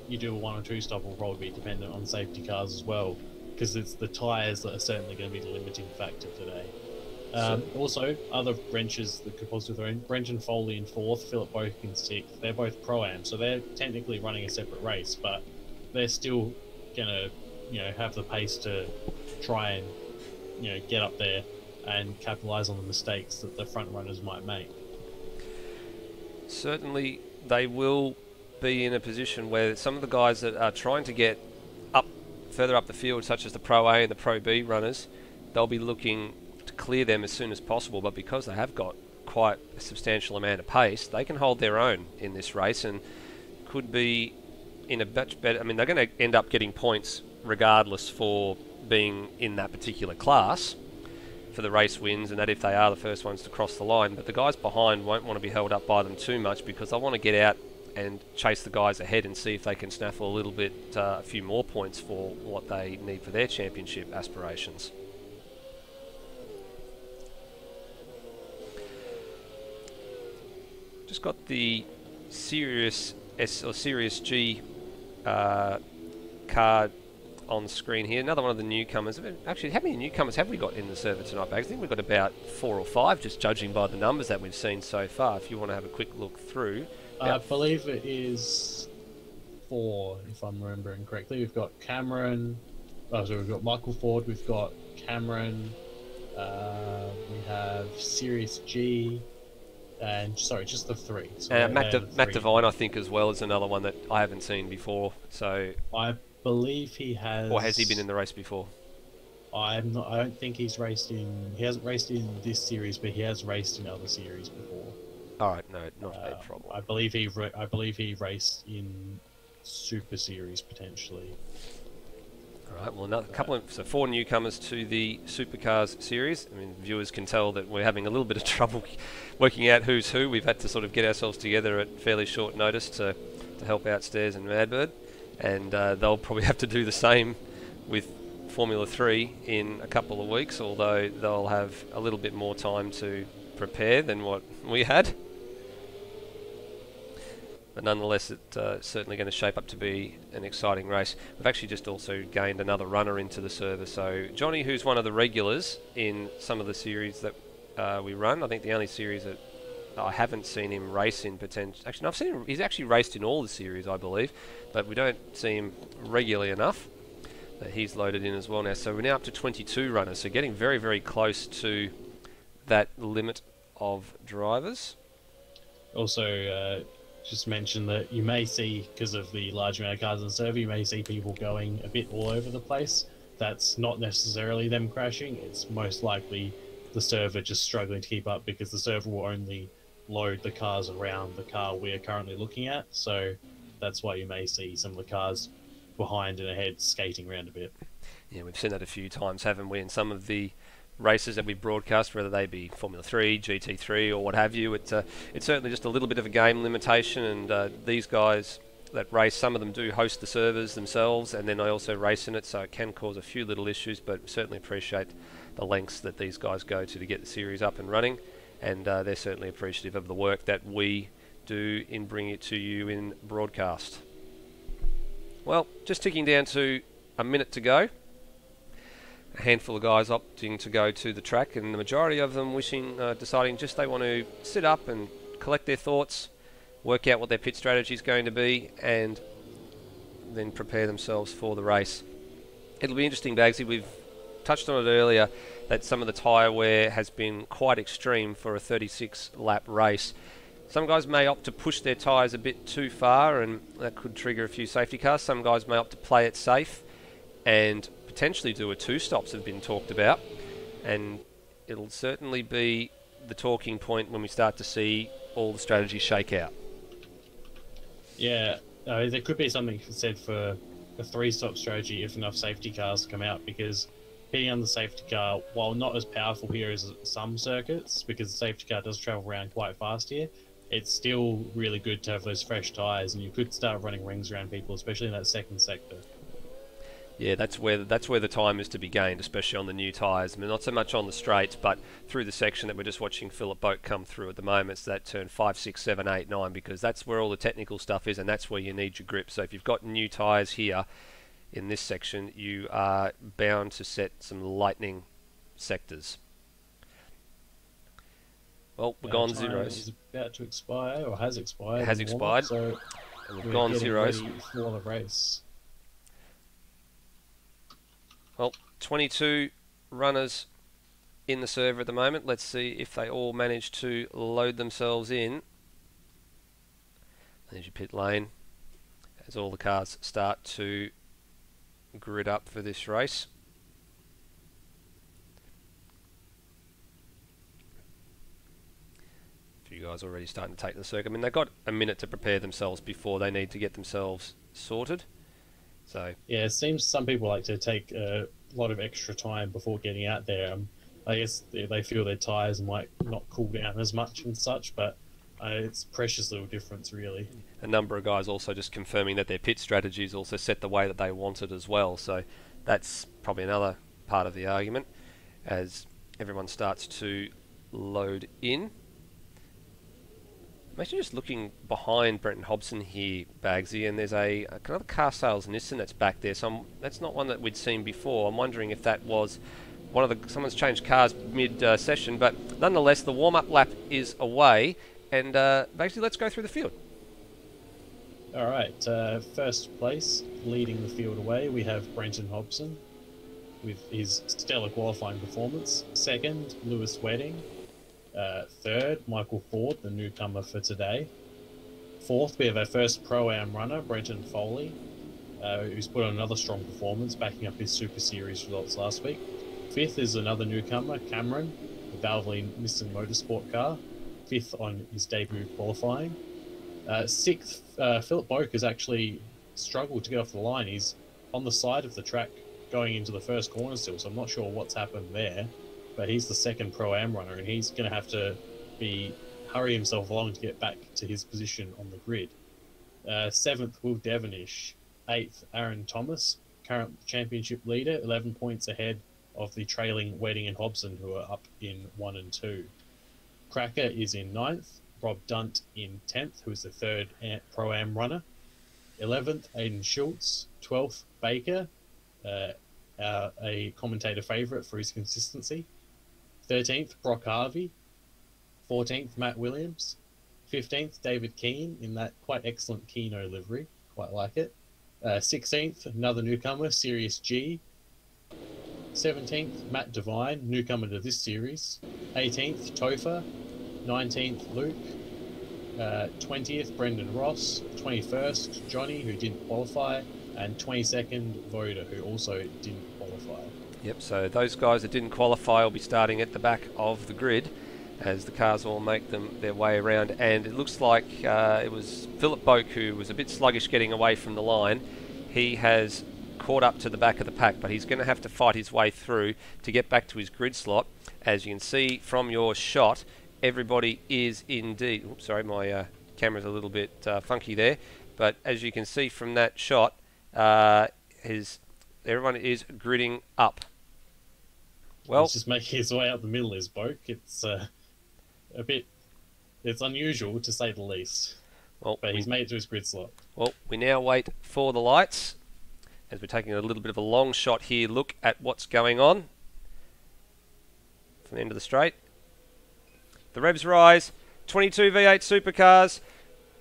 you do a 1 or 2 stop will probably be dependent on safety cars as well, because it's the tyres that are certainly going to be the limiting factor today. Also, other wrenches that could possibly throw in: Brenton Foley in 4th, Philip Boak in 6th. They're both Pro-Am, so they're technically running a separate race, but they're still going to, have the pace to try and, get up there and capitalise on the mistakes that the front runners might make. Certainly, they will be in a position where some of the guys that are trying to get up further up the field, such as the Pro A and the Pro B runners, they'll be looking to clear them as soon as possible. But because they have got quite a substantial amount of pace, they can hold their own in this race and could be in a much better... I mean, they're going to end up getting points regardless for being in that particular class for the race wins, and that if they are the first ones to cross the line. But the guys behind won't want to be held up by them too much, because they want to get out and chase the guys ahead and see if they can snaffle a little bit, a few more points for what they need for their championship aspirations. Just got the Series S or Series G card on screen here. Another one of the newcomers. Actually, how many newcomers have we got in the server tonight, Bags? I think we've got about 4 or 5, just judging by the numbers that we've seen so far. If you want to have a quick look through. I believe it is 4, if I'm remembering correctly. We've got Cameron. So we've got Michael Ford. We've got Cameron. We have Series G. And sorry, just the 3. So Matt Devine, I think, as well, is another one that I haven't seen before. So I believe he has. Or has he been in the race before? I don't think he's raced in. He hasn't raced in this series, but he has raced in other series before. All right, no, not a problem. I believe he raced in Super Series potentially. All right, well, another 4 newcomers to the Supercars series. I mean, viewers can tell that we're having a little bit of trouble working out who's who. We've had to sort of get ourselves together at fairly short notice to help out Stairs and Madbird, and they'll probably have to do the same with Formula 3 in a couple of weeks, although they'll have a little bit more time to prepare than what we had. But nonetheless, it's certainly going to shape up to be an exciting race. We've actually just also gained another runner into the server. So Johnny, who's one of the regulars in some of the series that we run, I think the only series that I haven't seen him race in potential. Actually, no, I've seen him. He's actually raced in all the series, I believe, but we don't see him regularly enough. That he's loaded in as well now. So we're now up to 22 runners. So getting very, very close to that limit of drivers. Also, just mention that you may see, because of the large amount of cars on the server, you may see people going a bit all over the place. That's not necessarily them crashing. It's most likely the server just struggling to keep up, because the server will only load the cars around the car we're currently looking at. So that's why you may see some of the cars behind and ahead skating around a bit. Yeah, we've seen that a few times, haven't we? In some of the races that we broadcast, whether they be Formula 3, GT3 or what have you, it's certainly just a little bit of a game limitation, and these guys that race, some of them do host the servers themselves, and then I also race in it, so it can cause a few little issues, but certainly appreciate the lengths that these guys go to get the series up and running, and they're certainly appreciative of the work that we do in bringing it to you in broadcast. Well, just ticking down to a minute to go. A handful of guys opting to go to the track, and the majority of them deciding just they want to sit up and collect their thoughts, work out what their pit strategy is going to be, and then prepare themselves for the race. It'll be interesting, Bagsy. We've touched on it earlier that some of the tyre wear has been quite extreme for a 36-lap race. Some guys may opt to push their tyres a bit too far, and that could trigger a few safety cars. Some guys may opt to play it safe and potentially do a 2 stops have been talked about, and it'll certainly be the talking point when we start to see all the strategies shake out. Yeah, there could be something said for a 3-stop strategy if enough safety cars come out, because being on the safety car, while not as powerful here as some circuits, because the safety car does travel around quite fast here, it's still really good to have those fresh tyres, and you could start running rings around people, especially in that second sector. Yeah, that's where the time is to be gained, especially on the new tyres. I mean, not so much on the straights, but through the section that we're just watching Philip Boak come through at the moment. It's that turn 5, 6, 7, 8, 9, because that's where all the technical stuff is, and that's where you need your grip. So if you've got new tyres here in this section, you are bound to set some lightning sectors. Well, we've gone zeros. Is about to expire, or has expired. It has expired. So and we've gone zeros. Ready for the race. Well, 22 runners in the server at the moment. Let's see if they all manage to load themselves in. There's your pit lane as all the cars start to grid up for this race. A few guys already starting to take the circuit. I mean, they've got a minute to prepare themselves before they need to get themselves sorted. So yeah, it seems some people like to take a lot of extra time before getting out there. I guess they feel their tyres might not cool down as much and such, but it's a precious little difference, really. A number of guys also just confirming that their pit strategies also set the way that they want it as well. So that's probably another part of the argument as everyone starts to load in. I'm actually just looking behind Brenton Hobson here, Bagsy, and there's another car sales Nissan that's back there. So that's not one that we'd seen before. I'm wondering if that was someone's changed cars mid-session, but nonetheless, the warm-up lap is away, and basically, let's go through the field. All right, first place, leading the field away, we have Brenton Hobson with his stellar qualifying performance. Second, Lewis Wedding. Third, Michael Ford, the newcomer for today. Fourth, we have our first Pro-Am runner, Brenton Foley, who's put on another strong performance, backing up his Super Series results last week. Fifth is another newcomer, Cameron, the Valvoline Nissan Motorsport car, fifth on his debut qualifying. Sixth, Philip Boak has actually struggled to get off the line. He's on the side of the track going into the first corner still, so I'm not sure what's happened there. But he's the second Pro-Am runner, and he's going to have to hurry himself along to get back to his position on the grid. Seventh, Will Devonish. Eighth, Aaron Thomas, current championship leader, 11 points ahead of the trailing Wedding and Hobson, who are up in 1 and 2. Cracker is in 9th, Rob Dunt in 10th, who is the third Pro-Am runner. 11th, Aidan Schultz. 12th, Baker, a commentator favourite for his consistency. 13th, Brock Harvey. 14th, Matt Williams. 15th, David Keane in that quite excellent Keno livery. Quite like it. 16th, another newcomer, Sirius G. 17th, Matt Devine, newcomer to this series. 18th, Topher. 19th, Luke. 20th, Brendan Ross. 21st, Johnny, who didn't qualify. And 22nd, Voda, who also didn't qualify. Yep, so those guys that didn't qualify will be starting at the back of the grid as the cars all make their way around. And it looks like it was Philip Boak who was a bit sluggish getting away from the line. He has caught up to the back of the pack, but he's going to have to fight his way through to get back to his grid slot. As you can see from your shot, everybody is indeed... Oops, sorry, my camera's a little bit funky there. But as you can see from that shot, everyone is gridding up. Well, he's just making his way up the middle, is Boak. It's it's unusual to say the least. Well, but he's made it to his grid slot. Well, we now wait for the lights as we're taking a little bit of a long shot here. Look at what's going on from the end of the straight. The revs rise. 22 V8 supercars.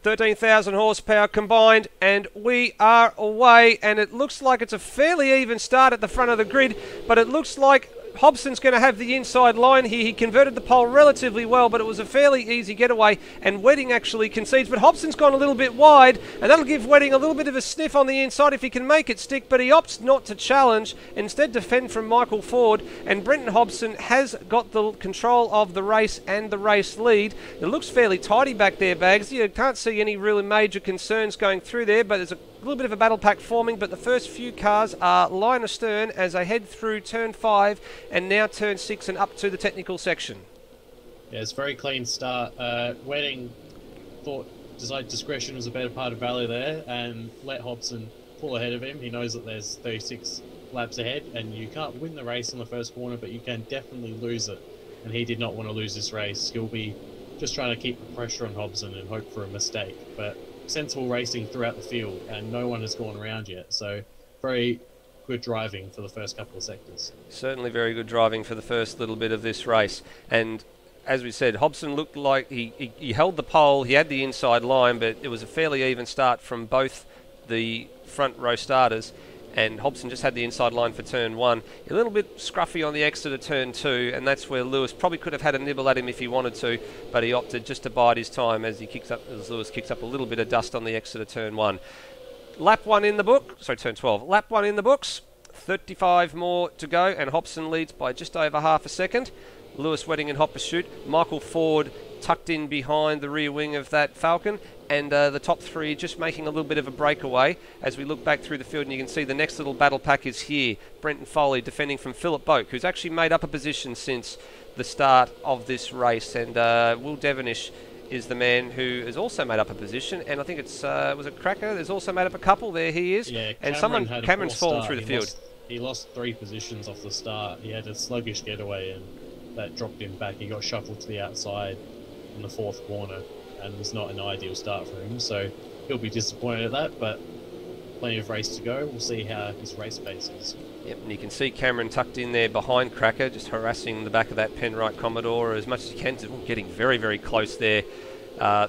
13,000 horsepower combined, and we are away, and it looks like it's a fairly even start at the front of the grid, but it looks like Hobson's going to have the inside line here. He converted the pole relatively well, but it was a fairly easy getaway, and Wedding actually concedes. But Hobson's gone a little bit wide, and that'll give Wedding a little bit of a sniff on the inside if he can make it stick, but he opts not to challenge, instead defend from Michael Ford, and Brenton Hobson has got the control of the race and the race lead. It looks fairly tidy back there, Bags. You can't see any really major concerns going through there, but there's a little bit of a battle pack forming, but the first few cars are line astern as they head through turn 5 and now turn 6 and up to the technical section. Yeah, it's a very clean start. Wedding decided discretion was a better part of value there and let Hobson pull ahead of him. He knows that there's 36 laps ahead, and you can't win the race on the first corner, but you can definitely lose it. And he did not want to lose this race. He'll be just trying to keep the pressure on Hobson and hope for a mistake. But sensible racing throughout the field, and no one has gone around yet. So very good driving for the first couple of sectors. Certainly very good driving for the first little bit of this race. And as we said, Hobson looked like he held the pole, he had the inside line, but it was a fairly even start from both the front row starters, and Hobson just had the inside line for turn 1. A little bit scruffy on the exit of turn 2, and that's where Lewis probably could have had a nibble at him if he wanted to, but he opted just to bide his time as Lewis kicks up a little bit of dust on the exit of turn 1. Lap 1 in the book, sorry, turn 12. Lap 1 in the books, 35 more to go, and Hobson leads by just over half a second. Lewis Wedding in hot pursuit. Michael Ford tucked in behind the rear wing of that Falcon, and the top 3 just making a little bit of a breakaway as we look back through the field, and you can see the next little battle pack is here. Brenton Foley defending from Philip Boak, who's actually made up a position since the start of this race, and Will Devonish is the man who has also made up a position, and I think it's was it Cracker? There's also made up a couple. There he is, yeah, and Cameron's fallen through the field. He lost 3 positions off the start. He had a sluggish getaway, and that dropped him back. He got shuffled to the outside in the 4th corner, and it was not an ideal start for him, so he'll be disappointed at that, but plenty of race to go. We'll see how his race pace is. Yep, and you can see Cameron tucked in there behind Cracker, just harassing the back of that Penrite Commodore as much as he can, getting very, very close there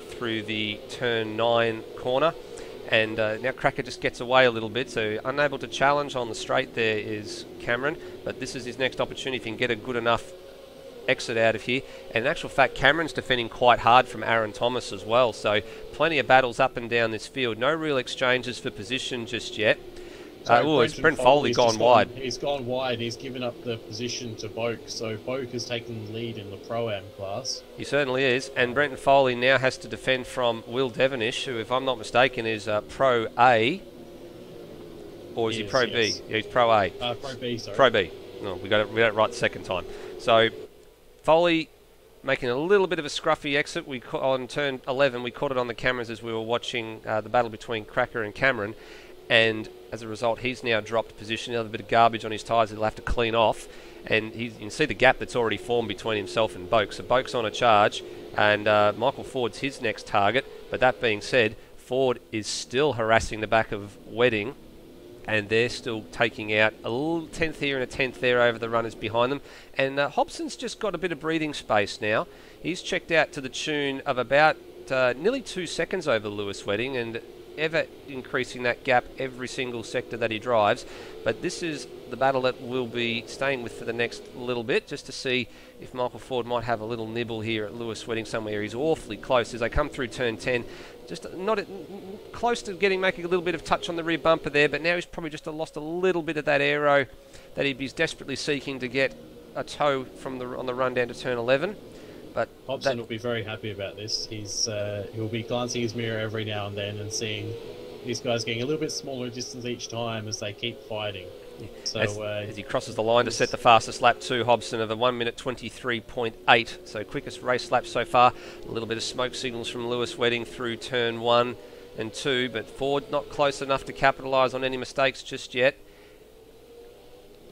through the turn 9 corner. And now Cracker just gets away a little bit, so unable to challenge on the straight there is Cameron, but this is his next opportunity if he can get a good enough exit out of here. And in actual fact, Cameron's defending quite hard from Aaron Thomas as well, so plenty of battles up and down this field. No real exchanges for position just yet. It's Brent Foley gone wide. He's gone wide. He's given up the position to Boak, so Boak has taken the lead in the Pro-Am class. He certainly is, and Brenton Foley now has to defend from Will Devonish, who, if I'm not mistaken, is Pro A, or is he Pro B? Yeah, he's Pro A. Pro B, sorry. Pro B. No, we got it right the second time. So Foley making a little bit of a scruffy exit. On turn 11, we caught it on the cameras as we were watching the battle between Cracker and Cameron, and as a result, he's now dropped position. Another bit of garbage on his tyres that he'll have to clean off. And you can see the gap that's already formed between himself and Boak. So Boak's on a charge, and Michael Ford's his next target. But that being said, Ford is still harassing the back of Wedding, and they're still taking out a little 10th here and a 10th there over the runners behind them. And Hobson's just got a bit of breathing space now. He's checked out to the tune of about nearly 2 seconds over Lewis Wedding, and ever increasing that gap every single sector that he drives. But this is the battle that we'll be staying with for the next little bit, just to see if Michael Ford might have a little nibble here at Lewis Wedding somewhere. He's awfully close as they come through turn 10, just not close to making a little bit of touch on the rear bumper there, but now he's probably just lost a little bit of that aero that he'd be desperately seeking to get a tow from on the run down to turn 11. But Hobson will be very happy about this. He'll be glancing his mirror every now and then and seeing these guys getting a little bit smaller distance each time as they keep fighting. Yeah. So as he crosses the line to set the fastest lap to Hobson of a 1 minute 23.8, so quickest race lap so far. A little bit of smoke signals from Lewis Wedding through turn 1 and 2, but Ford not close enough to capitalise on any mistakes just yet.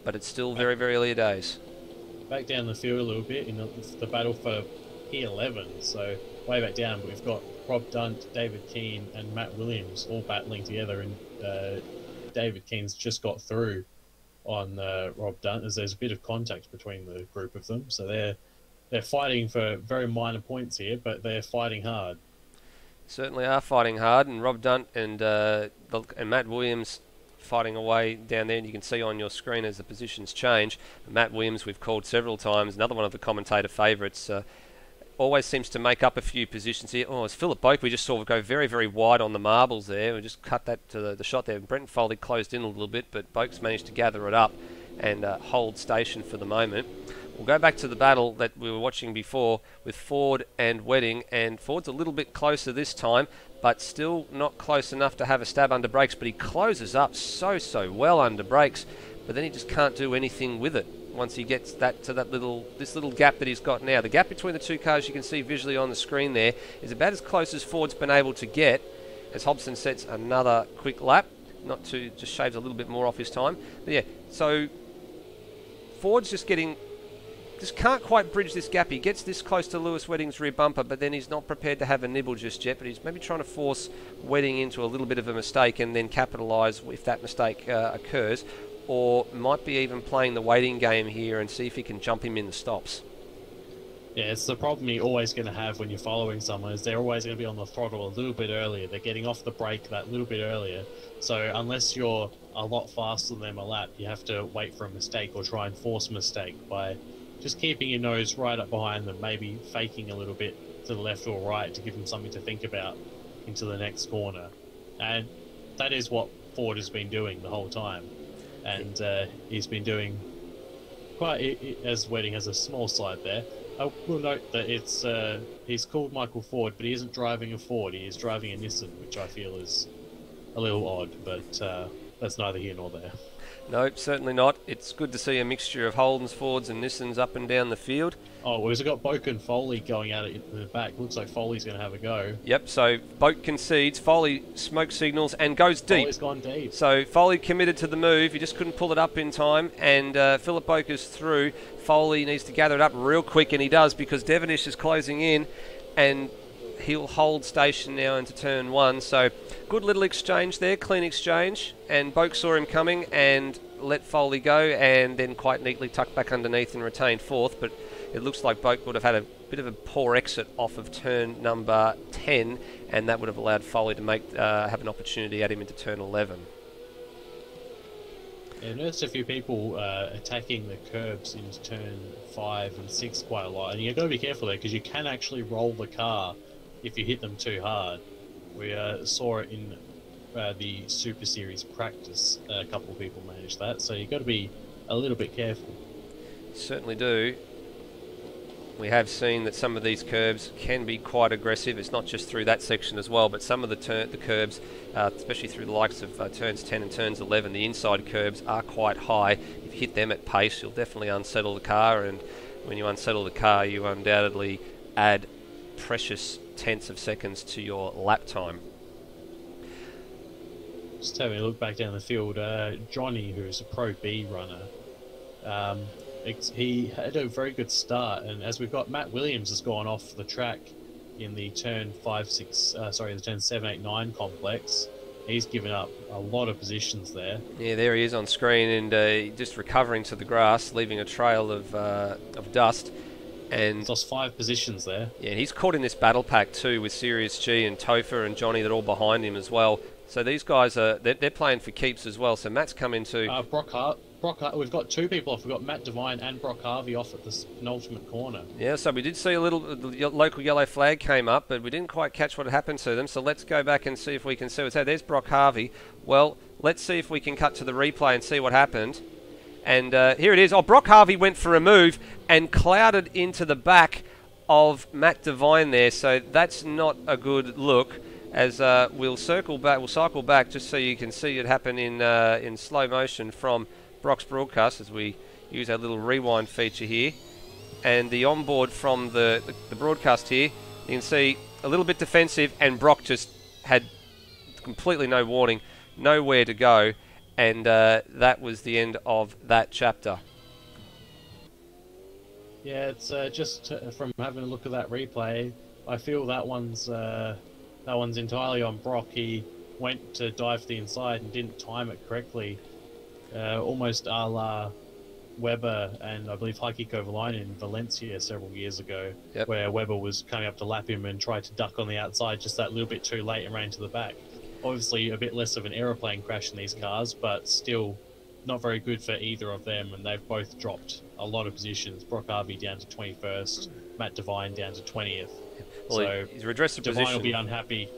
But it's still very, very early days. Back down the field a little bit in the battle for P11, so way back down, but we've got Rob Dunt, David Keane and Matt Williams all battling together, and David Keane's just got through on Rob Dunt as there's a bit of contact between the group of them, so they're fighting for very minor points here, but they're fighting hard. Certainly are fighting hard, and Rob Dunt and Matt Williams fighting away down there, and you can see on your screen as the positions change. Matt Williams, we've called several times, another one of the commentator favourites, always seems to make up a few positions here. Oh, it's Philip Boak we just saw go very, very wide on the marbles there. We just cut that to the shot there. Brenton Foley closed in a little bit, but Boak's managed to gather it up and hold station for the moment. We'll go back to the battle that we were watching before with Ford and Wedding, and Ford's a little bit closer this time, but still not close enough to have a stab under brakes, but he closes up so well under brakes, but then he just can't do anything with it once he gets that to this little gap that he's got now. The gap between the two cars, you can see visually on the screen there, is about as close as Ford's been able to get as Hobson sets another quick lap. not to, just shaves a little bit more off his time. But yeah, so Ford's just can't quite bridge this gap. He gets this close to Lewis Wedding's rear bumper, but then he's not prepared to have a nibble just yet, but he's maybe trying to force Wedding into a little bit of a mistake and then capitalise if that mistake occurs, or might be even playing the waiting game here and see if he can jump him in the stops. Yeah, it's the problem you're always going to have when you're following someone, is they're always going to be on the throttle a little bit earlier. They're getting off the brake that little bit earlier. So unless you're a lot faster than them a lap, you have to wait for a mistake or try and force a mistake by just keeping your nose right up behind them, maybe faking a little bit to the left or right to give them something to think about into the next corner. And that is what Ford has been doing the whole time. And he's been doing quite, as Wedding has a small slide there. I will note that he's called Michael Ford, but he isn't driving a Ford, he is driving a Nissan, which I feel is a little odd, but that's neither here nor there. No, certainly not. It's good to see a mixture of Holdens, Fords and Nissans up and down the field. Oh, we've got Boak and Foley going at it in the back. Looks like Foley's going to have a go. Yep, so Boak concedes, Foley smoke signals and goes deep. Foley's gone deep. So Foley committed to the move, he just couldn't pull it up in time, and Philip Boak is through. Foley needs to gather it up real quick, and he does, because Devonish is closing in, and he'll hold station now into turn one. So good little exchange there, clean exchange, and Boak saw him coming and let Foley go, and then quite neatly tucked back underneath and retained fourth. But it looks like Boak would have had a bit of a poor exit off of turn number 10, and that would have allowed Foley to have an opportunity at him into turn 11. Yeah, I noticed a few people attacking the curbs into turn 5 and 6 quite a lot, and you've got to be careful there because you can actually roll the car if you hit them too hard. We saw it in the Super Series practice. A couple of people managed that, so you've got to be a little bit careful. Certainly do. We have seen that some of these curbs can be quite aggressive. It's not just through that section as well, but some of the curbs, especially through the likes of turns 10 and turns 11, the inside curbs are quite high. If you hit them at pace, you'll definitely unsettle the car, and when you unsettle the car, you undoubtedly add precious tenths of seconds to your lap time. Just having a look back down the field, Johnny, who's a Pro B runner, he had a very good start, and as we've got, Matt Williams has gone off the track in the turn 7, 8, 9 complex. He's given up a lot of positions there. Yeah, there he is on screen, and just recovering to the grass, leaving a trail of dust. And he's lost 5 positions there. Yeah, he's caught in this battle pack too with Sirius G and Topher and Johnny that are all behind him as well. So these guys they're playing for keeps as well. So Matt's come into we've got 2 people off. We've got Matt Devine and Brock Harvey off at this penultimate corner. Yeah, so we did see the local yellow flag came up, but we didn't quite catch what had happened to them. So let's go back and see if we can see what's there. There's Brock Harvey. Well, let's see if we can cut to the replay and see what happened. And here it is. Oh, Brock Harvey went for a move and clouded into the back of Matt Devine there. So that's not a good look. As we'll cycle back just so you can see it happen in slow motion from Brock's broadcast as we use our little rewind feature here. And the onboard from the broadcast here, you can see a little bit defensive, and Brock just had completely no warning, nowhere to go. And that was the end of that chapter. Yeah, it's just from having a look at that replay, I feel that one's entirely on Brock. He went to dive to the inside and didn't time it correctly, almost a la Webber and I believe Heikki Kovalainen in Valencia several years ago, where Webber was coming up to lap him and tried to duck on the outside just that little bit too late and ran to the back. Obviously a bit less of an aeroplane crash in these cars, but still not very good for either of them, and they've both dropped a lot of positions. Brock Harvey down to 21st, Matt Devine down to 20th. Well, so he's redressed the Devine position. will be unhappy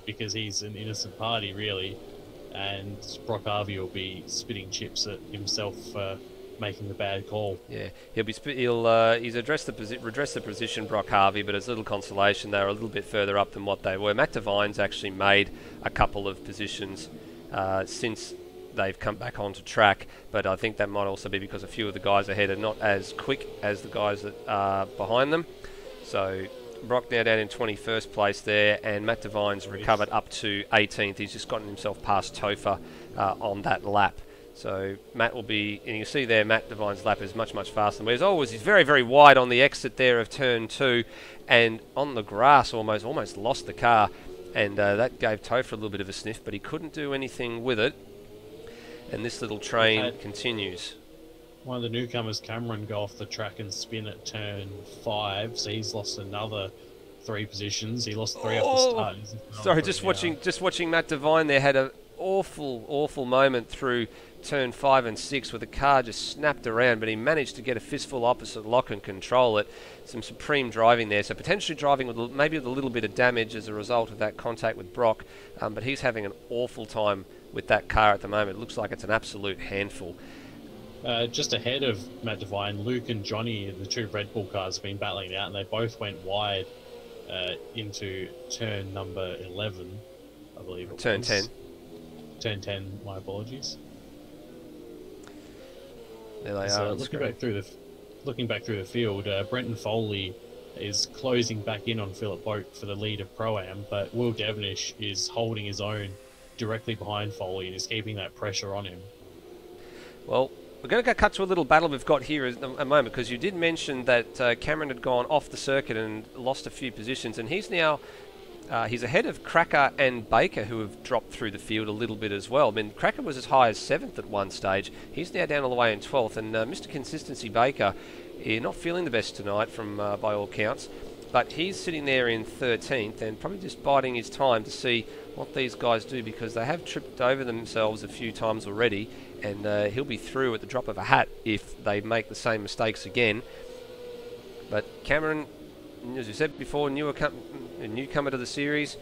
because he's an innocent party, really, and Brock Harvey will be spitting chips at himself for making the bad call. Yeah, he's redressed the position, Brock Harvey, but as little consolation, they were a little bit further up than what they were. Matt Devine's actually made a couple of positions since they've come back onto track, but I think that might also be because a few of the guys ahead are not as quick as the guys that are behind them. So Brock now down in 21st place there, and Matt Devine's recovered up to 18th. He's just gotten himself past Topher on that lap. So Matt will be, and you see there, Matt Devine's lap is much, much faster than whereas always. He's very, very wide on the exit there of turn 2, and on the grass almost lost the car, and that gave Topher a little bit of a sniff, but he couldn't do anything with it. And this little train continues. One of the newcomers, Cameron, go off the track and spin at turn 5, so he's lost another 3 positions. He lost 3 off the start. Sorry, just watching Matt Devine there had an awful moment through turn 5 and 6 where the car just snapped around, but he managed to get a fistful opposite lock and control it. Some supreme driving there, so potentially driving with maybe with a little bit of damage as a result of that contact with Brock, but he's having an awful time with that car at the moment. It looks like it's an absolute handful. Just ahead of Matt Devine, Luke and Johnny, the 2 Red Bull cars, have been battling it out, and they both went wide into turn number 11, I believe it was. Turn 10. Turn 10, my apologies. There they So are. looking back through the field, Brenton Foley is closing back in on Philip Boak for the lead of Pro-Am, but Will Devenish is holding his own directly behind Foley and is keeping that pressure on him. Well, we're going to cut to a little battle we've got here in a moment, because you did mention that Cameron had gone off the circuit and lost a few positions, and he's now he's ahead of Cracker and Baker, who have dropped through the field a little bit as well. I mean, Cracker was as high as 7th at one stage. He's now down all the way in 12th, and Mr. Consistency Baker, not feeling the best tonight from by all counts, but he's sitting there in 13th and probably just biding his time to see what these guys do, because they have tripped over themselves a few times already, and he'll be through at the drop of a hat if they make the same mistakes again. But Cameron, as we said before, a newcomer to the series,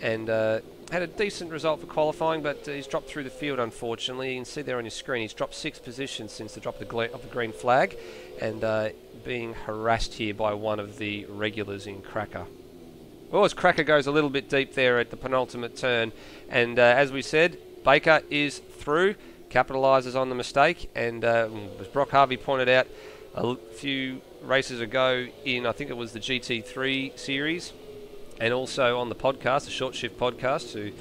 and had a decent result for qualifying, but he's dropped through the field, unfortunately. You can see there on your screen he's dropped 6 positions since the drop of the green flag, and being harassed here by one of the regulars in Cracker. Well, as Cracker goes a little bit deep there at the penultimate turn, and as we said, Baker is through, capitalises on the mistake, and as Brock Harvey pointed out a few races ago in, I think it was the GT3 series, and also on the podcast, the Short Shift podcast, who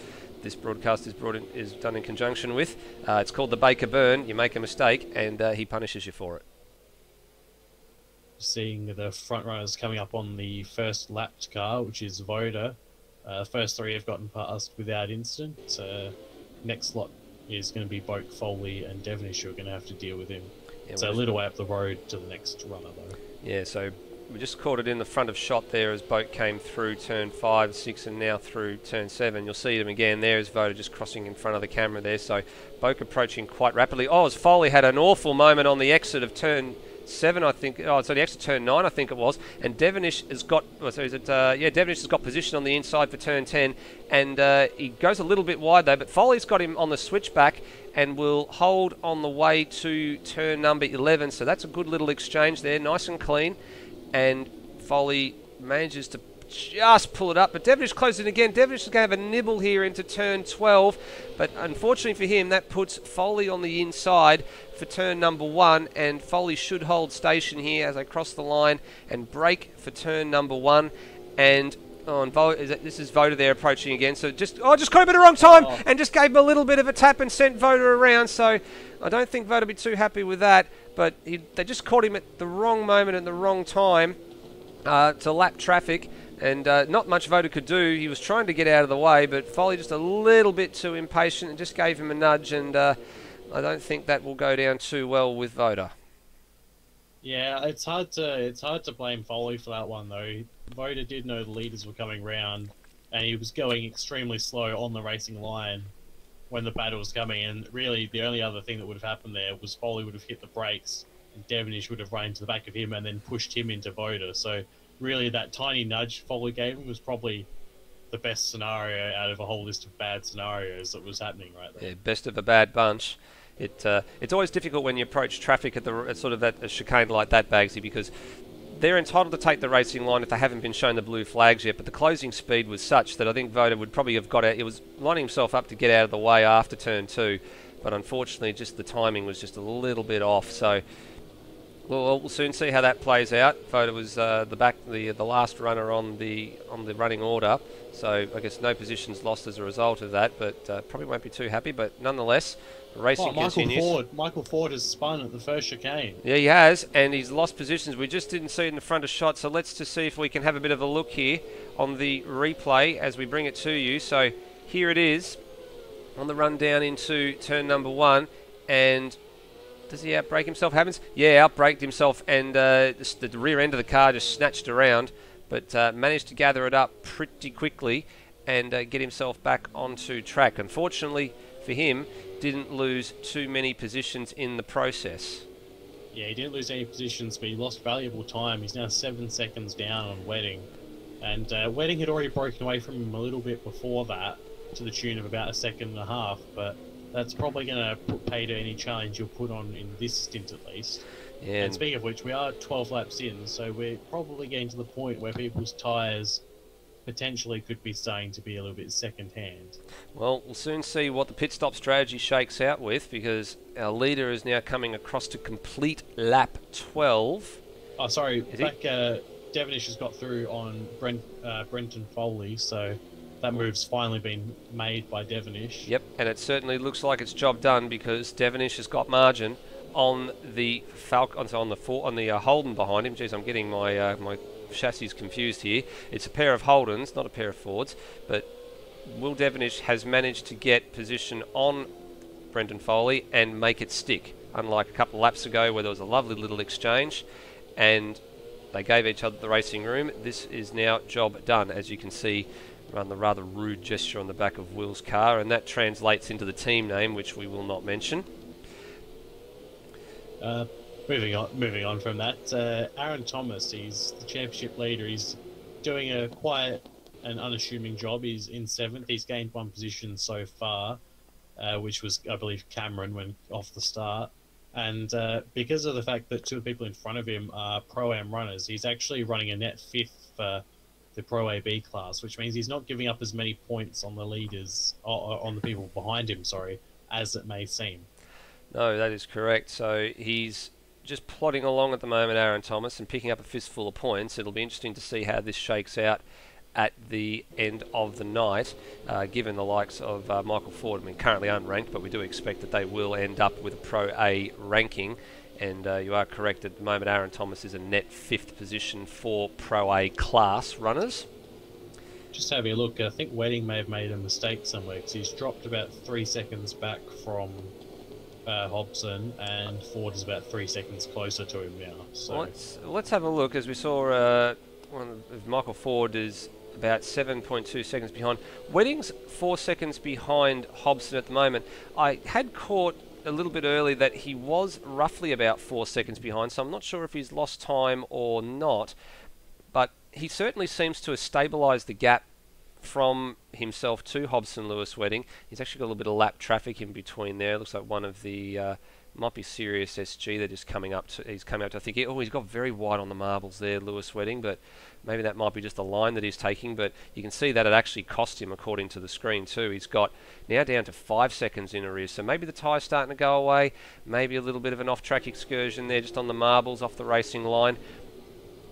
this broadcast is done in conjunction with. It's called the Baker Burn. You make a mistake, and he punishes you for it. Seeing the front runners coming up on the first lapped car, which is Voda. The first 3 have gotten past without incident. Next lot is going to be Boak, Foley, and Devenish, who are going to have to deal with him. Yeah, so a little way up the road to the next runner, though. Yeah, so we just caught it in the front of shot there as Boak came through turn 5, 6, and now through turn 7. You'll see them again there as Voda just crossing in front of the camera there. So Boak approaching quite rapidly. Oh, as Foley had an awful moment on the exit of turn 7, I think. Oh, so the exit turn 9, I think it was. And Devenish has got. Devenish has got position on the inside for turn 10, and he goes a little bit wide though. But Foley's got him on the switchback and will hold on the way to turn number 11. So that's a good little exchange there, nice and clean. And Foley manages to just pull it up, but Devenish closes it again. Devenish is going to have a nibble here into turn 12, but unfortunately for him, that puts Foley on the inside for turn number 1, and Foley should hold station here as they cross the line and brake for turn number 1. And this is Voda there approaching again, so just caught him at the wrong time and just gave him a little bit of a tap and sent Voda around. So I don't think Voda will be too happy with that, but they just caught him at the wrong moment and the wrong time to lap traffic. And not much Voda could do. He was trying to get out of the way, but Foley just a little bit too impatient and just gave him a nudge, and I don't think that will go down too well with Voda. Yeah, it's hard to blame Foley for that one though. Voda did know the leaders were coming round, and he was going extremely slow on the racing line when the battle was coming, and really the only other thing that would have happened there was Foley would have hit the brakes, and Devenish would have run into the back of him and then pushed him into Voda. So really, that tiny nudge Foley gave him was probably the best scenario out of a whole list of bad scenarios that was happening right there. Yeah, best of a bad bunch. It's always difficult when you approach traffic at a chicane like that, Bagsy, because they're entitled to take the racing line if they haven't been shown the blue flags yet, but the closing speed was such that I think Voda would probably have got out. It was lining himself up to get out of the way after turn 2, but unfortunately just the timing was just a little bit off. So Well, we'll soon see how that plays out. Voda was the last runner on the running order, so I guess no positions lost as a result of that. But probably won't be too happy. But nonetheless, the racing continues. Michael Ford has spun at the first chicane. Yeah, he has, and he's lost positions. We just didn't see it in the front of shot, so let's just see if we can have a bit of a look here on the replay as we bring it to you. So here it is on the run down into turn number 1, and does he outbrake himself? Happens? Yeah, outbraked himself, and the rear end of the car just snatched around, but managed to gather it up pretty quickly and get himself back onto track. Unfortunately for him, didn't lose too many positions in the process. Yeah, he didn't lose any positions, but he lost valuable time. He's now 7 seconds down on Wedding, and Wedding had already broken away from him a little bit before that, to the tune of about 1.5 seconds, but that's probably going to put pay to any challenge you'll put on in this stint at least. Yeah, and speaking of which, we are 12 laps in, so we're probably getting to the point where people's tyres potentially could be starting to be a little bit second-hand. Well, we'll soon see what the pit stop strategy shakes out with, because our leader is now coming across to complete lap 12. Oh, sorry, Devonish has got through on Brenton Foley, so that move's finally been made by Devonish. Yep, and it certainly looks like it's job done, because Devonish has got margin on the on the Holden behind him. Geez, I'm getting my my chassis confused here. It's a pair of Holdens, not a pair of Fords, but Will Devonish has managed to get position on Brendan Foley and make it stick, unlike a couple of laps ago where there was a lovely little exchange and they gave each other the racing room. This is now job done, as you can see on the rather rude gesture on the back of Will's car, and that translates into the team name, which we will not mention. Moving on from that, Aaron Thomas, he's the championship leader. He's doing a quiet and unassuming job. He's in 7th. He's gained 1 position so far, which was, I believe, Cameron when off the start. And because of the fact that 2 people in front of him are Pro-Am runners, he's actually running a net 5th for the Pro AB class, which means he's not giving up as many points on the leaders, or on the people behind him, sorry, as it may seem. No, that is correct. So he's just plodding along at the moment, Aaron Thomas, and picking up a fistful of points. It'll be interesting to see how this shakes out at the end of the night, given the likes of Michael Ford. I mean, currently unranked, but we do expect that they will end up with a Pro A ranking. And you are correct, at the moment Aaron Thomas is a net 5th position for Pro A class runners. Just having a look, I think Wedding may have made a mistake somewhere, because he's dropped about 3 seconds back from Hobson, and Ford is about 3 seconds closer to him now. So let's have a look, as we saw Michael Ford is about 7.2 seconds behind. Wedding's 4 seconds behind Hobson at the moment. I had caught a little bit early that he was roughly about 4 seconds behind, so I'm not sure if he's lost time or not, but he certainly seems to have stabilised the gap from himself to Hobson Lewis Wedding. He's actually got a little bit of lap traffic in between there. It looks like one of the might be Sirius SG. They're just coming up to. He's coming up to. I think. He's got very wide on the marbles there, Lewis Wedding. But maybe that might be just a line that he's taking. But you can see that it actually cost him, according to the screen too. He's got now down to 5 seconds in arrears. So maybe the tyre's starting to go away. Maybe a little bit of an off-track excursion there, just on the marbles off the racing line.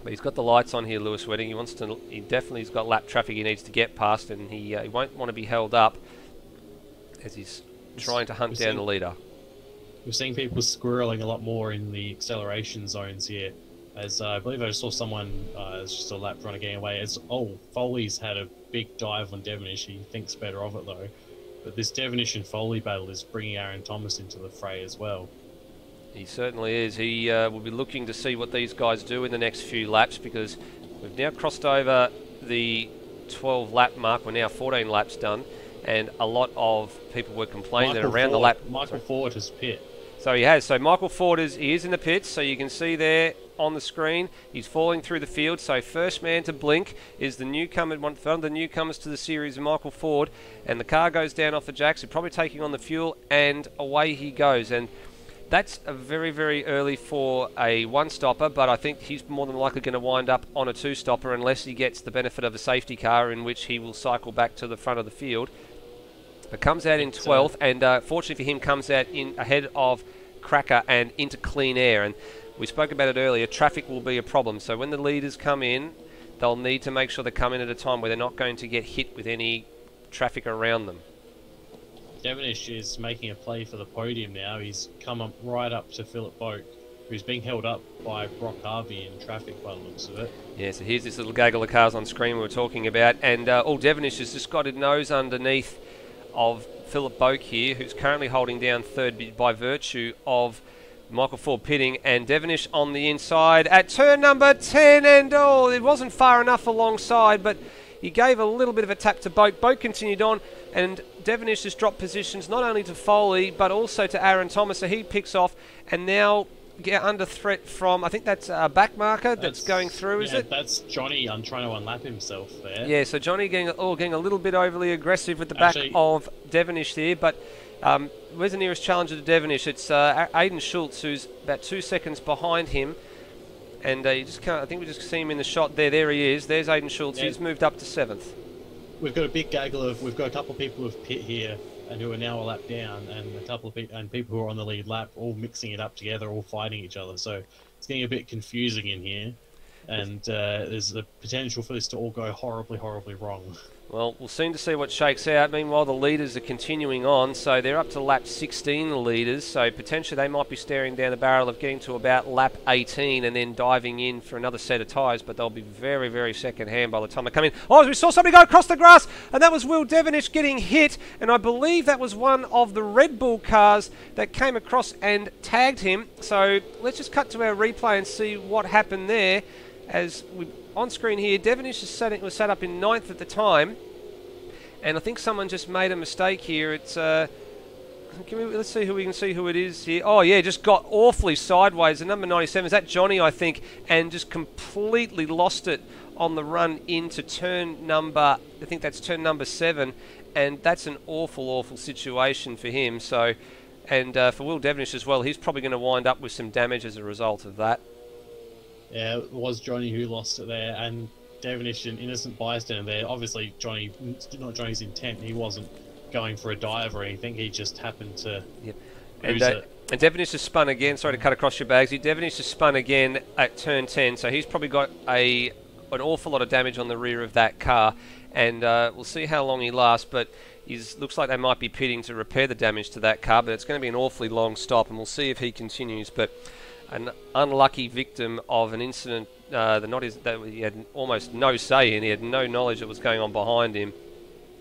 But he's got the lights on here, Lewis Wedding. He definitely's got lap traffic he needs to get past, and he won't want to be held up as he's trying to hunt down the leader. We're seeing people squirreling a lot more in the acceleration zones here. As I believe I saw someone, it's just a lap runner getting away. Foley's had a big dive on Devonish. He thinks better of it though. But this Devonish and Foley battle is bringing Aaron Thomas into the fray as well. He certainly is. He will be looking to see what these guys do in the next few laps, because we've now crossed over the 12 lap mark. We're now 14 laps done, and a lot of people were complaining that around the lap. Michael Ford has pit. So he has. So Michael Ford is in the pits. So you can see there on the screen, he's falling through the field. So first man to blink is the newcomer, one of the newcomers to the series, Michael Ford, and the car goes down off the jacks. He's probably taking on the fuel, and away he goes. And that's a very, very early for a one-stopper, but I think he's more than likely going to wind up on a two-stopper unless he gets the benefit of a safety car, in which he will cycle back to the front of the field. But comes out in 12th, and fortunately for him, comes out in ahead of Cracker and into clean air. And we spoke about it earlier, traffic will be a problem. So when the leaders come in, they'll need to make sure they come in at a time where they're not going to get hit with any traffic around them. Devonish is making a play for the podium now. He's come up right up to Philip Boak, who's being held up by Brock Harvey in traffic by the looks of it. Yeah, so here's this little gaggle of cars on screen we were talking about, and Devonish has just got his nose underneath of Philip Boak here, who's currently holding down third by virtue of Michael Ford pitting, and Devonish on the inside at turn number 10, and it wasn't far enough alongside, but he gave a little bit of a tap to Boak. Boak continued on, and Devonish has dropped positions not only to Foley, but also to Aaron Thomas, so he picks off, and now get under threat from, I think that's a back marker that's going through, is it? That's Johnny trying to unlap himself there. Yeah, so Johnny getting a little bit overly aggressive with the back of Devonish there, but where's the nearest challenger to Devonish? It's Aidan Schultz, who's about 2 seconds behind him, and you just can't. I think we just see him in the shot there. There he is. There's Aidan Schultz. Yeah. He's moved up to 7th. We've got a big gaggle of. We've got a couple of people who've pit here and who are now a lap down, and a couple of people who are on the lead lap, all mixing it up together, all fighting each other. So it's getting a bit confusing in here, and there's the potential for this to all go horribly, horribly wrong. Well, we'll soon to see what shakes out. Meanwhile, the leaders are continuing on, so they're up to lap 16, the leaders, so potentially they might be staring down the barrel of getting to about lap 18 and then diving in for another set of tyres, but they'll be very, very second-hand by the time they come in. Oh, we saw somebody go across the grass, and that was Will Devonish getting hit, and I believe that was one of the Red Bull cars that came across and tagged him. So let's just cut to our replay and see what happened there. As we on screen here, Devonish was sat up in 9th at the time, and I think someone just made a mistake here. It's let's see who we can see who it is here. Oh yeah, just got awfully sideways. The number 97 is that Johnny, I think, and just completely lost it on the run into turn number. I think that's turn number 7, and that's an awful situation for him. So, and for Will Devonish as well, he's probably going to wind up with some damage as a result of that. Yeah, it was Johnny who lost it there, and Devonish, an innocent bystander there. Obviously, not Johnny's intent. He wasn't going for a dive or anything. He just happened to lose it. And Devonish has spun again. Sorry to cut across your bags. Devonish has spun again at turn 10, so he's probably got an awful lot of damage on the rear of that car, and we'll see how long he lasts, but looks like they might be pitting to repair the damage to that car, but it's going to be an awfully long stop, and we'll see if he continues. But an unlucky victim of an incident that he had almost no say in. He had no knowledge that was going on behind him,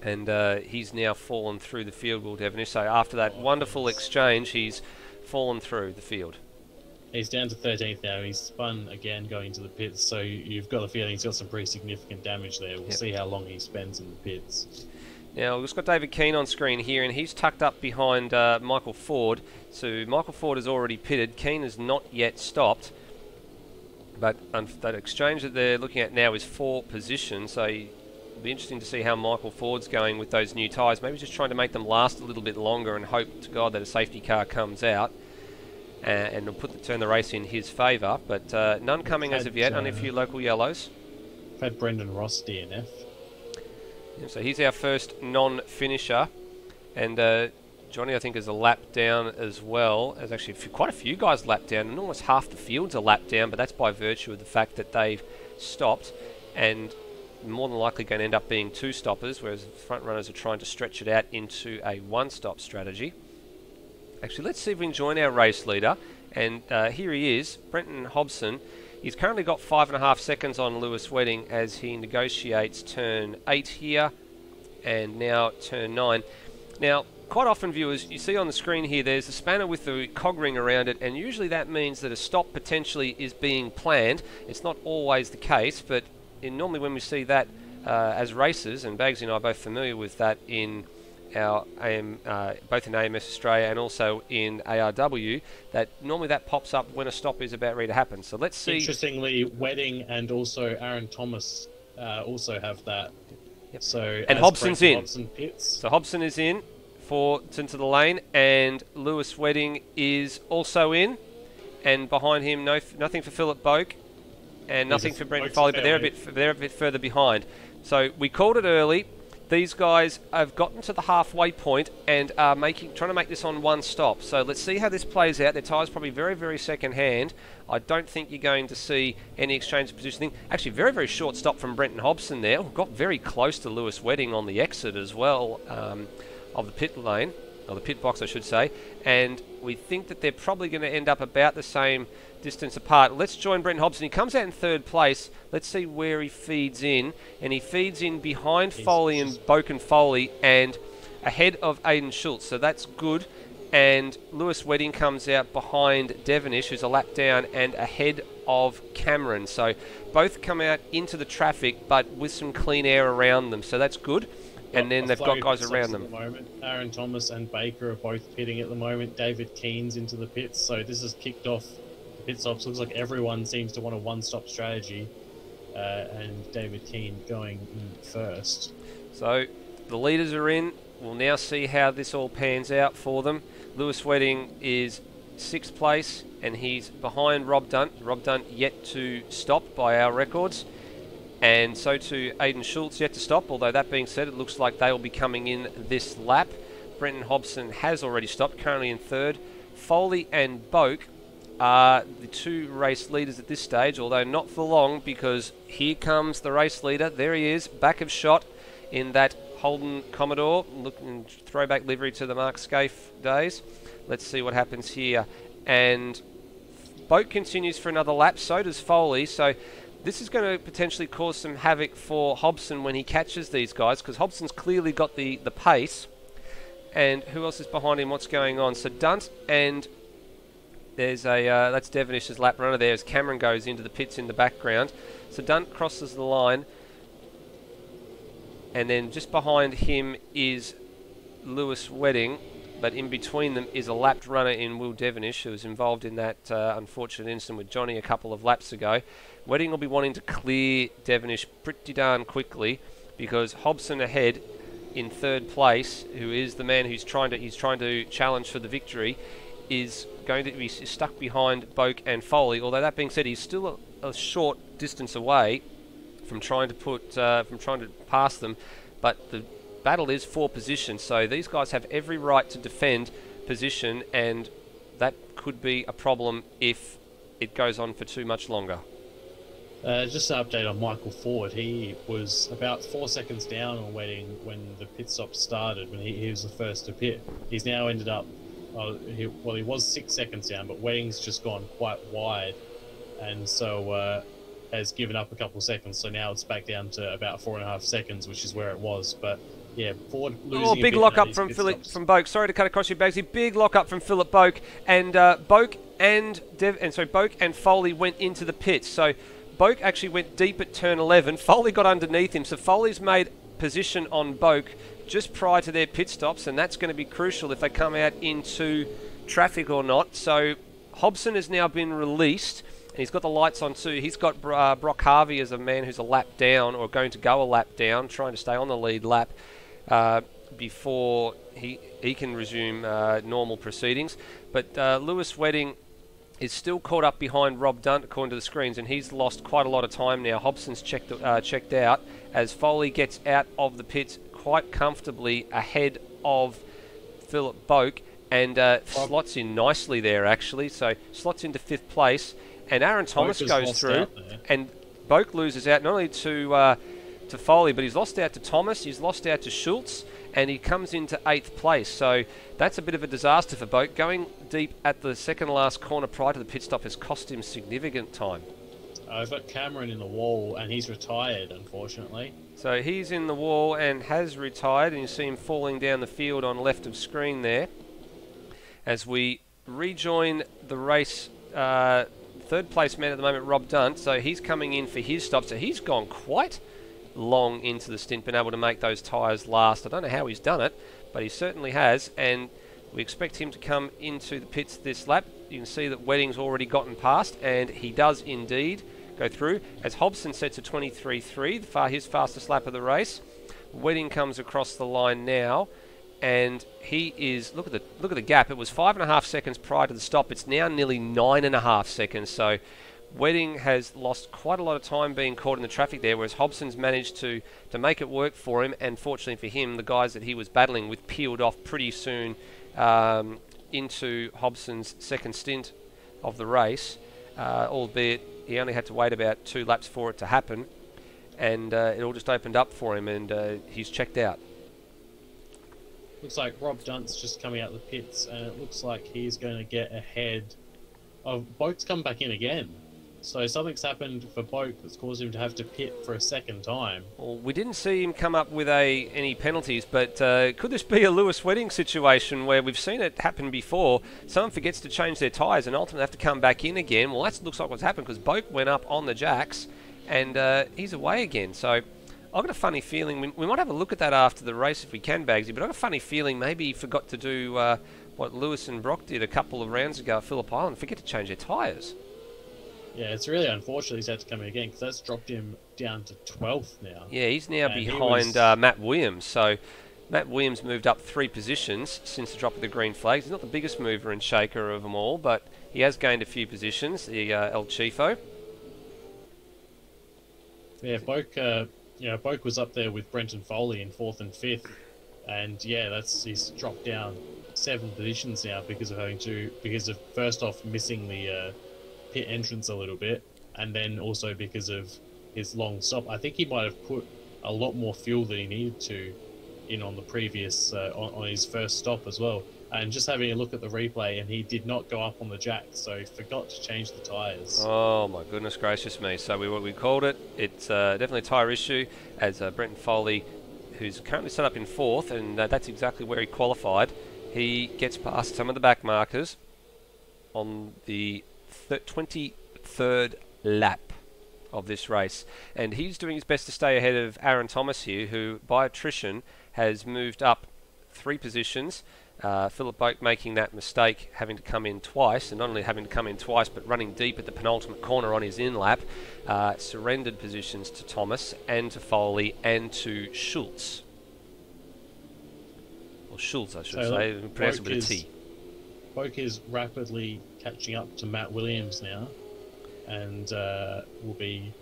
and he's now fallen through the field, Will Devonish. So after that wonderful exchange, he's fallen through the field. He's down to 13th now. He's spun again going into the pits, so you've got the feeling he's got some pretty significant damage there. We'll see how long he spends in the pits. Now, we've just got David Keane on screen here, and he's tucked up behind Michael Ford. So Michael Ford has already pitted. Keane has not yet stopped. But that exchange that they're looking at now is 4 positions, so it'll be interesting to see how Michael Ford's going with those new tyres. Maybe just trying to make them last a little bit longer and hope to God that a safety car comes out and will turn the race in his favour. But none coming as of yet, only a few local yellows. We've had Brendan Ross DNF. So he's our first non-finisher, and Johnny, I think, is a lap down as well. There's actually quite a few guys lap down, and almost half the field's a lap down, but that's by virtue of the fact that they've stopped, and more than likely going to end up being 2 stoppers, whereas the front runners are trying to stretch it out into a 1-stop strategy. Actually, let's see if we can join our race leader, and here he is, Brenton Hobson. He's currently got 5.5 seconds on Lewis Wedding as he negotiates turn 8 here, and now turn 9. Now, quite often, viewers, you see on the screen here, there's a spanner with the cog ring around it, and usually that means that a stop potentially is being planned. It's not always the case, but normally when we see that as racers, and Bagsy and I are both familiar with that in our both in AMS Australia and also in ARW, that normally that pops up when a stop is about ready to happen. So let's see. Interestingly, Wedding and also Aaron Thomas also have that. Yep. So and Hobson's in. Hobson pits. So Hobson is in into the lane, and Lewis Wedding is also in, and behind him nothing for Philip Boak, and nothing for Brenton Foley, but they're a bit further behind. So we called it early. these guys have gotten to the halfway point and are trying to make this on one stop. So let's see how this plays out. Their tyres probably very, very second hand. I don't think you're going to see any exchange of positioning. Actually, very, very short stop from Brenton Hobson there. Got very close to Lewis Wedding on the exit as well of the pit lane, or the pit box, I should say. And we think that they're probably going to end up about the same distance apart. Let's join Brenton Hobson. He comes out in third place. Let's see where he feeds in. And he feeds in behind Foley and Boak and Foley and ahead of Aiden Schultz. So that's good. And Lewis Wedding comes out behind Devonish, who's a lap down, and ahead of Cameron. So both come out into the traffic, but with some clean air around them. So that's good. And then they've got guys around them. At the moment. Aaron Thomas and Baker are both pitting at the moment. David Keen's into the pits. So this has kicked off the pit stops. Looks like everyone seems to want a one-stop strategy. And David Keen going in first. So the leaders are in. We'll now see how this all pans out for them. Lewis Wedding is 6th place, and he's behind Rob Dunt. Rob Dunt yet to stop by our records. And so too Aiden Schultz yet to stop, although that being said, it looks like they will be coming in this lap. Brenton Hobson has already stopped, currently in 3rd. Foley and Boak are the 2 race leaders at this stage, although not for long, because here comes the race leader. There he is, back of shot in that Holden Commodore, looking throwback livery to the Mark Scaife days. Let's see what happens here. And Boak continues for another lap, so does Foley. So this is going to potentially cause some havoc for Hobson when he catches these guys, because Hobson's clearly got the pace. And who else is behind him? What's going on? So Dunt, and there's that's Devonish's lap runner there as Cameron goes into the pits in the background. So Dunt crosses the line. And then just behind him is Lewis Wedding, but in between them is a lapped runner in Will Devonish, who was involved in that unfortunate incident with Johnny a couple of laps ago. Wedding will be wanting to clear Devonish pretty darn quickly, because Hobson ahead in 3rd place, who is the man who's trying to challenge for the victory, is going to be stuck behind Boak and Foley. Although that being said, he's still a short distance away from trying to pass them, but the battle is for position, so these guys have every right to defend position, and that could be a problem if it goes on for too much longer. Just an update on Michael Ford. He was about 4 seconds down on Wedding when the pit stop started, when he was the first to pit. He's now ended up, he was 6 seconds down, but Wedding's just gone quite wide, and so has given up a couple of seconds, so now it's back down to about 4.5 seconds, which is where it was. But yeah, Ford losing big lock up from Boak. Sorry to cut across you, Bagsy. Big lock up from Philip Boak, and Boak and Boak and Foley went into the pits. So Boak actually went deep at turn 11. Foley got underneath him, so Foley's made position on Boak just prior to their pit stops, and that's going to be crucial if they come out into traffic or not. So Hobson has now been released. And he's got the lights on too. He's got Brock Harvey as a man who's a lap down, or going to go a lap down, trying to stay on the lead lap before he can resume normal proceedings. But Lewis Wedding is still caught up behind Rob Dunt, according to the screens, and he's lost quite a lot of time now. Hobson's checked out as Foley gets out of the pits quite comfortably ahead of Philip Boak, and slots in nicely there, actually. So slots into 5th place. And Aaron Thomas goes through, and Boak loses out not only to Foley, but he's lost out to Thomas, he's lost out to Schultz, and he comes into 8th place. So that's a bit of a disaster for Boak. Going deep at the second last corner prior to the pit stop has cost him significant time. I've got Cameron in the wall, and he's retired, unfortunately. So he's in the wall and has retired, and you see him falling down the field on left of screen there. As we rejoin the race, 3rd place man at the moment, Rob Dunt, so he's coming in for his stop. So he's gone quite long into the stint, been able to make those tyres last. I don't know how he's done it, but he certainly has, and we expect him to come into the pits this lap. You can see that Wedding's already gotten past, and he does indeed go through, as Hobson sets a 23.3, his fastest lap of the race. Wedding comes across the line now, and he is, look at the gap. It was 5.5 seconds prior to the stop. It's now nearly 9.5 seconds. So Wedding has lost quite a lot of time being caught in the traffic there, whereas Hobson's managed to make it work for him, and fortunately for him, the guys that he was battling with peeled off pretty soon into Hobson's second stint of the race, albeit he only had to wait about 2 laps for it to happen, and it all just opened up for him, and he's checked out. Looks like Rob Dunt's just coming out the pits, and it looks like he's going to get ahead of Boak's come back in again. So something's happened for Boak that's caused him to have to pit for a second time. Well, we didn't see him come up with any penalties, but could this be a Lewis Wedding situation where we've seen it happen before? Someone forgets to change their tyres and ultimately have to come back in again. Well, that looks like what's happened because Boak went up on the jacks and he's away again. So I've got a funny feeling, we might have a look at that after the race if we can, Bagsy, but I've got a funny feeling maybe he forgot to do what Lewis and Brock did a couple of rounds ago at Phillip Island, forget to change their tyres. Yeah, it's really unfortunate he's had to come in again because that's dropped him down to 12th now. Yeah, he's now behind Matt Williams. So Matt Williams moved up 3 positions since the drop of the green flags. He's not the biggest mover and shaker of them all, but he has gained a few positions, the El Chifo. Yeah, Boak was up there with Brenton Foley in 4th and 5th, and yeah, he's dropped down 7 positions now because of first off missing the pit entrance a little bit, and then also because of his long stop. I think he might have put a lot more fuel than he needed to in on the previous on his first stop as well. And just having a look at the replay, and he did not go up on the jack, so he forgot to change the tyres. Oh my goodness gracious me! So we called it. It's definitely a tyre issue, as Brenton Foley, who's currently set up in 4th, and that's exactly where he qualified. He gets past some of the back markers on the 23rd lap of this race, and he's doing his best to stay ahead of Aaron Thomas here, who by attrition has moved up 3 positions. Phillip Boak making that mistake, having to come in twice, and not only having to come in twice but running deep at the penultimate corner on his in lap, surrendered positions to Thomas and to Foley and to Schultz, or Schultz I should say, pronounce it with a T. Boak is rapidly catching up to Matt Williams now, and will be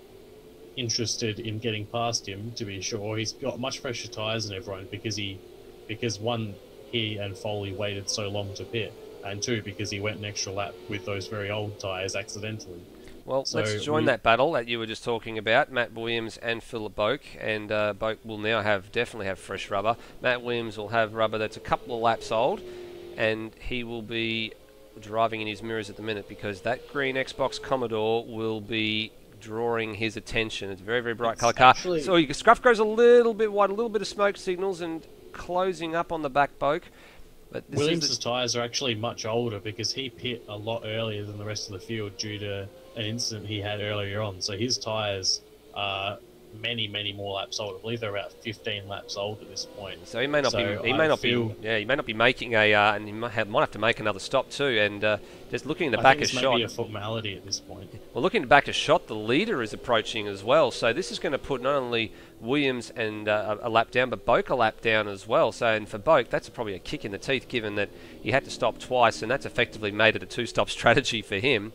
interested in getting past him, to be sure. He's got much fresher tyres than everyone because one, he and Foley waited so long to pit, and 2, because he went an extra lap with those very old tyres accidentally. Well, so let's join that battle that you were just talking about, Matt Williams and Phillip Boak, and Boak will now definitely have fresh rubber. Matt Williams will have rubber that's a couple of laps old, and he will be driving in his mirrors at the minute because that green Xbox Commodore will be drawing his attention. It's a very, very bright colour car. So your scruff goes a little bit wide, a little bit of smoke signals and closing up on the back Boak. But Williams' tyres are actually much older because he pit a lot earlier than the rest of the field due to an incident he had earlier on. So his tyres are many, many more laps old. I believe they're about 15 laps old at this point. So he may not be making and he might have to make another stop too. And just looking in the back of shot, maybe a formality at this point. Well, looking in the back of shot, the leader is approaching as well. So this is going to put not only Williams and a lap down, but Boak a lap down as well. So, and for Boak, that's probably a kick in the teeth, given that he had to stop twice, and that's effectively made it a 2-stop strategy for him.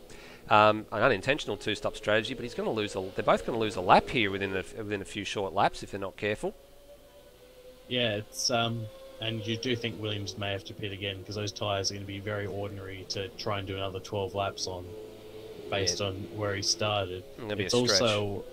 An unintentional 2-stop strategy, but he's going to lose. They're both going to lose a lap here within a few short laps if they're not careful. Yeah, it's and you do think Williams may have to pit again because those tyres are going to be very ordinary to try and do another 12 laps on, based on where he started. It's also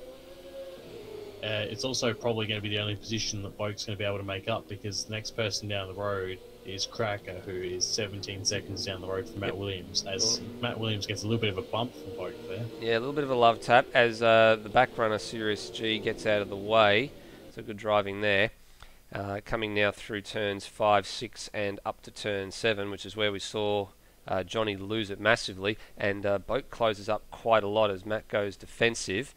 probably going to be the only position that Boak's going to be able to make up because the next person down the road is Cracker, who is 17 seconds down the road from Matt Williams, as Matt Williams gets a little bit of a bump from Boak there. Yeah, a little bit of a love tap as the back runner Sirius G gets out of the way. So good driving there. Coming now through turns 5, 6 and up to turn 7, which is where we saw Johnny lose it massively, and Boak closes up quite a lot as Matt goes defensive.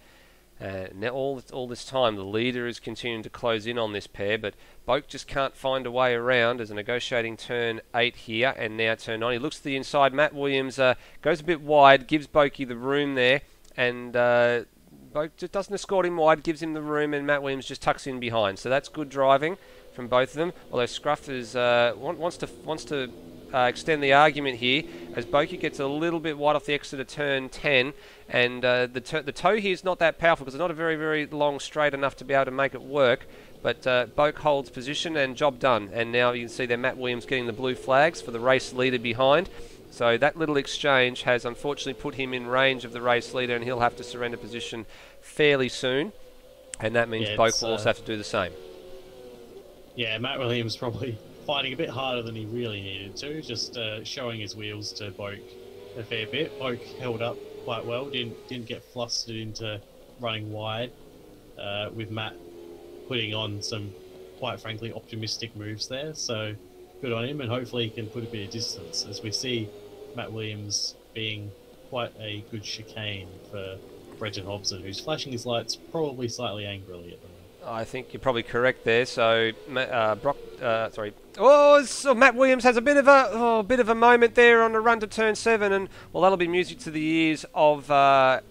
Now all this time the leader is continuing to close in on this pair, but Boak just can't find a way around as a negotiating turn 8 here and now turn 9. He looks to the inside. Matt Williams goes a bit wide, gives Boakey the room there, and Boak just doesn't escort him wide, gives him the room, and Matt Williams just tucks in behind. So that's good driving from both of them. Although Scruff is wants to extend the argument here as Boki gets a little bit wide off the exit of turn 10, and the toe here is not that powerful because it's not a very, very long straight enough to be able to make it work. But Boak holds position and job done. And now you can see there Matt Williams getting the blue flags for the race leader behind. So that little exchange has unfortunately put him in range of the race leader, and he'll have to surrender position fairly soon. And that means Boak will also have to do the same. Yeah, Matt Williams probably fighting a bit harder than he really needed to, just showing his wheels to Boak a fair bit. Boak held up quite well, didn't get flustered into running wide, with Matt putting on some, quite frankly, optimistic moves there. So good on him, and hopefully he can put a bit of distance, as we see Matt Williams being quite a good chicane for Brenton Hobson, who's flashing his lights probably slightly angrily at the moment. I think you're probably correct there. So, so Matt Williams has a bit of a moment there on the run to turn 7, and well, that'll be music to the ears of the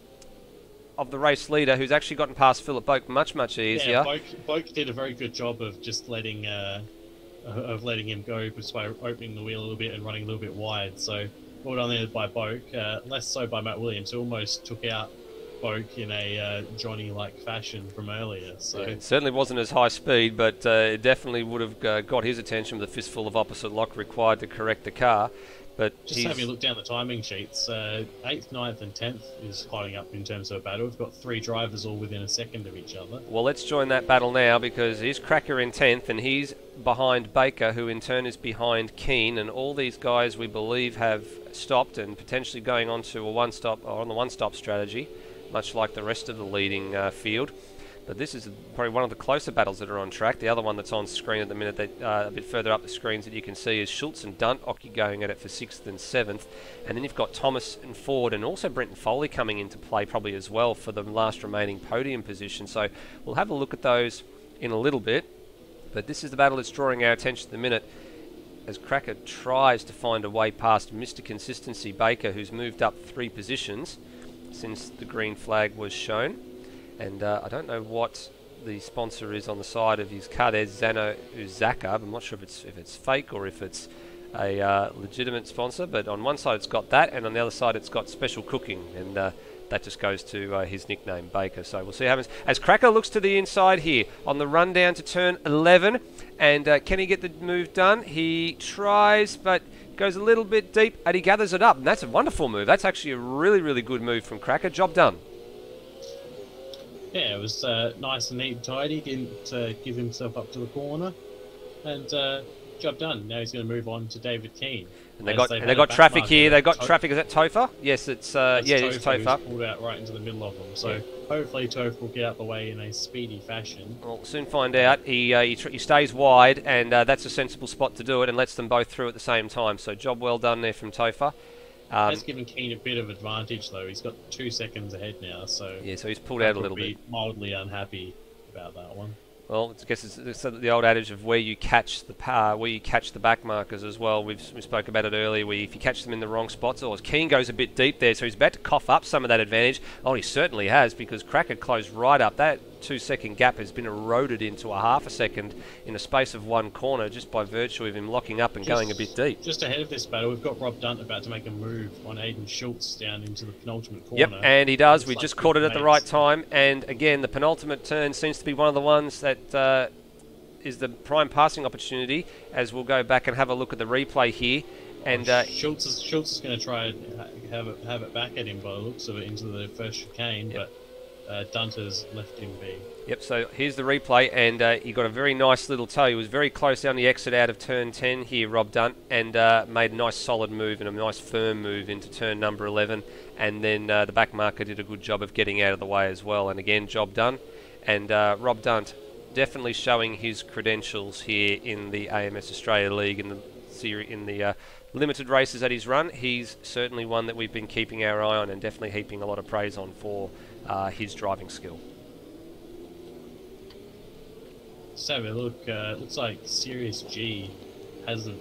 race leader, who's actually gotten past Philip Boak much easier. Yeah, Boak did a very good job of just letting him go just by opening the wheel a little bit and running a little bit wide. So well done there by Boak. Less so by Matt Williams, who almost took out Boak in a Johnny-like fashion from earlier. So yeah, it certainly wasn't as high speed, but it definitely would have got his attention with a fistful of opposite lock required to correct the car. But just having a look down the timing sheets, 8th, 9th and 10th is lining up in terms of a battle. We've got 3 drivers all within a second of each other. Well, let's join that battle now, because here's Cracker in 10th, and he's behind Baker, who in turn is behind Keane, and all these guys we believe have stopped and potentially going on to a one-stop, or on the one-stop strategy, much like the rest of the leading field. But this is probably one of the closer battles that are on track. The other one that's on screen at the minute, that a bit further up the screens that you can see, is Schultz and Dunt going at it for 6th and 7th. And then you've got Thomas and Ford, and also Brenton Foley coming into play probably as well for the last remaining podium position. So we'll have a look at those in a little bit. But this is the battle that's drawing our attention at the minute, as Cracker tries to find a way past Mr. Consistency Baker, who's moved up 3 positions since the green flag was shown. And I don't know what the sponsor is on the side of his car. There's Zano Uzaka. I'm not sure if it's fake or if it's a legitimate sponsor, but on one side it's got that, and on the other side it's got Special Cooking, and that just goes to his nickname, Baker. So we'll see how it happens. As Cracker looks to the inside here on the run down to turn 11, and can he get the move done? He tries, but goes a little bit deep, and he gathers it up, and that's a wonderful move. That's actually a really good move from Cracker. Job done. Yeah, it was nice and neat and tidy. Didn't give himself up to the corner, and job done. Now he's going to move on to David Keane. And they got traffic here. They got traffic. Is that Topher? Yes, it's it's Topher. Pulled out right into the middle of them. So hopefully Topher will get out the way in a speedy fashion. Well, we'll soon find out. He stays wide, and that's a sensible spot to do it, and lets them both through at the same time. So job well done there from Topher. Has given Keane a bit of advantage though. He's got 2 seconds ahead now, so yeah, so he's pulled out a little bit. Mildly unhappy about that one. Well, I guess it's the old adage of where you catch the back markers as well. We spoke about it earlier. If you catch them in the wrong spots, or Keane goes a bit deep there, so he's about to cough up some of that advantage. Oh, he certainly has, because Cracker closed right up. That 2-second gap has been eroded into a half a second in a space of 1 corner, just by virtue of him locking up and going a bit deep. Just ahead of this battle, we've got Rob Dunt about to make a move on Aiden Schultz down into the penultimate corner. Yep, and he does. We just caught it at the right time, and again, the penultimate turn seems to be one of the ones that is the prime passing opportunity, as we'll go back and have a look at the replay here. And Schultz is going to try and have it back at him by the looks of it into the first chicane, yep. But Dunt has left him be. Yep, so here's the replay, and he got a very nice little toe. He was very close down the exit out of turn 10 here, Rob Dunt, and made a nice solid move and a nice firm move into turn number 11. And then the back marker did a good job of getting out of the way as well. And again, job done. And Rob Dunt definitely showing his credentials here in the AMS Australia League in the limited races that he's run. He's certainly one that we've been keeping our eye on, and definitely heaping a lot of praise on for his driving skill. So look, looks like Sirius G hasn't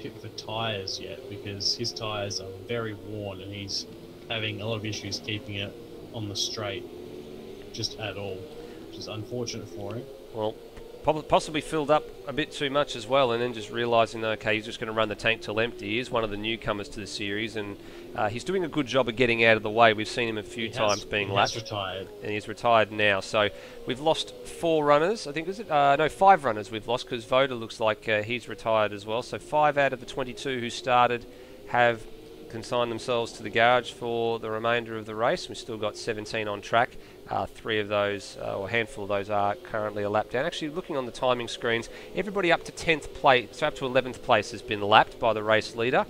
picked the tyres yet, because his tyres are very worn and he's having a lot of issues keeping it on the straight just at all, which is unfortunate for him. Well, possibly filled up a bit too much as well, and then just realising, okay, he's just going to run the tank till empty. He is one of the newcomers to the series, and he's doing a good job of getting out of the way. We've seen him a few times being lapped. He's retired. And he's retired now. So we've lost 4 runners, I think, is it? No, 5 runners we've lost, because Voda looks like he's retired as well. So 5 out of the 22 who started have consigned themselves to the garage for the remainder of the race. We've still got 17 on track. 3 of those, or a handful of those, are currently a lap down. Actually, looking on the timing screens, everybody up to 10th place, so up to 11th place, has been lapped by the race leader.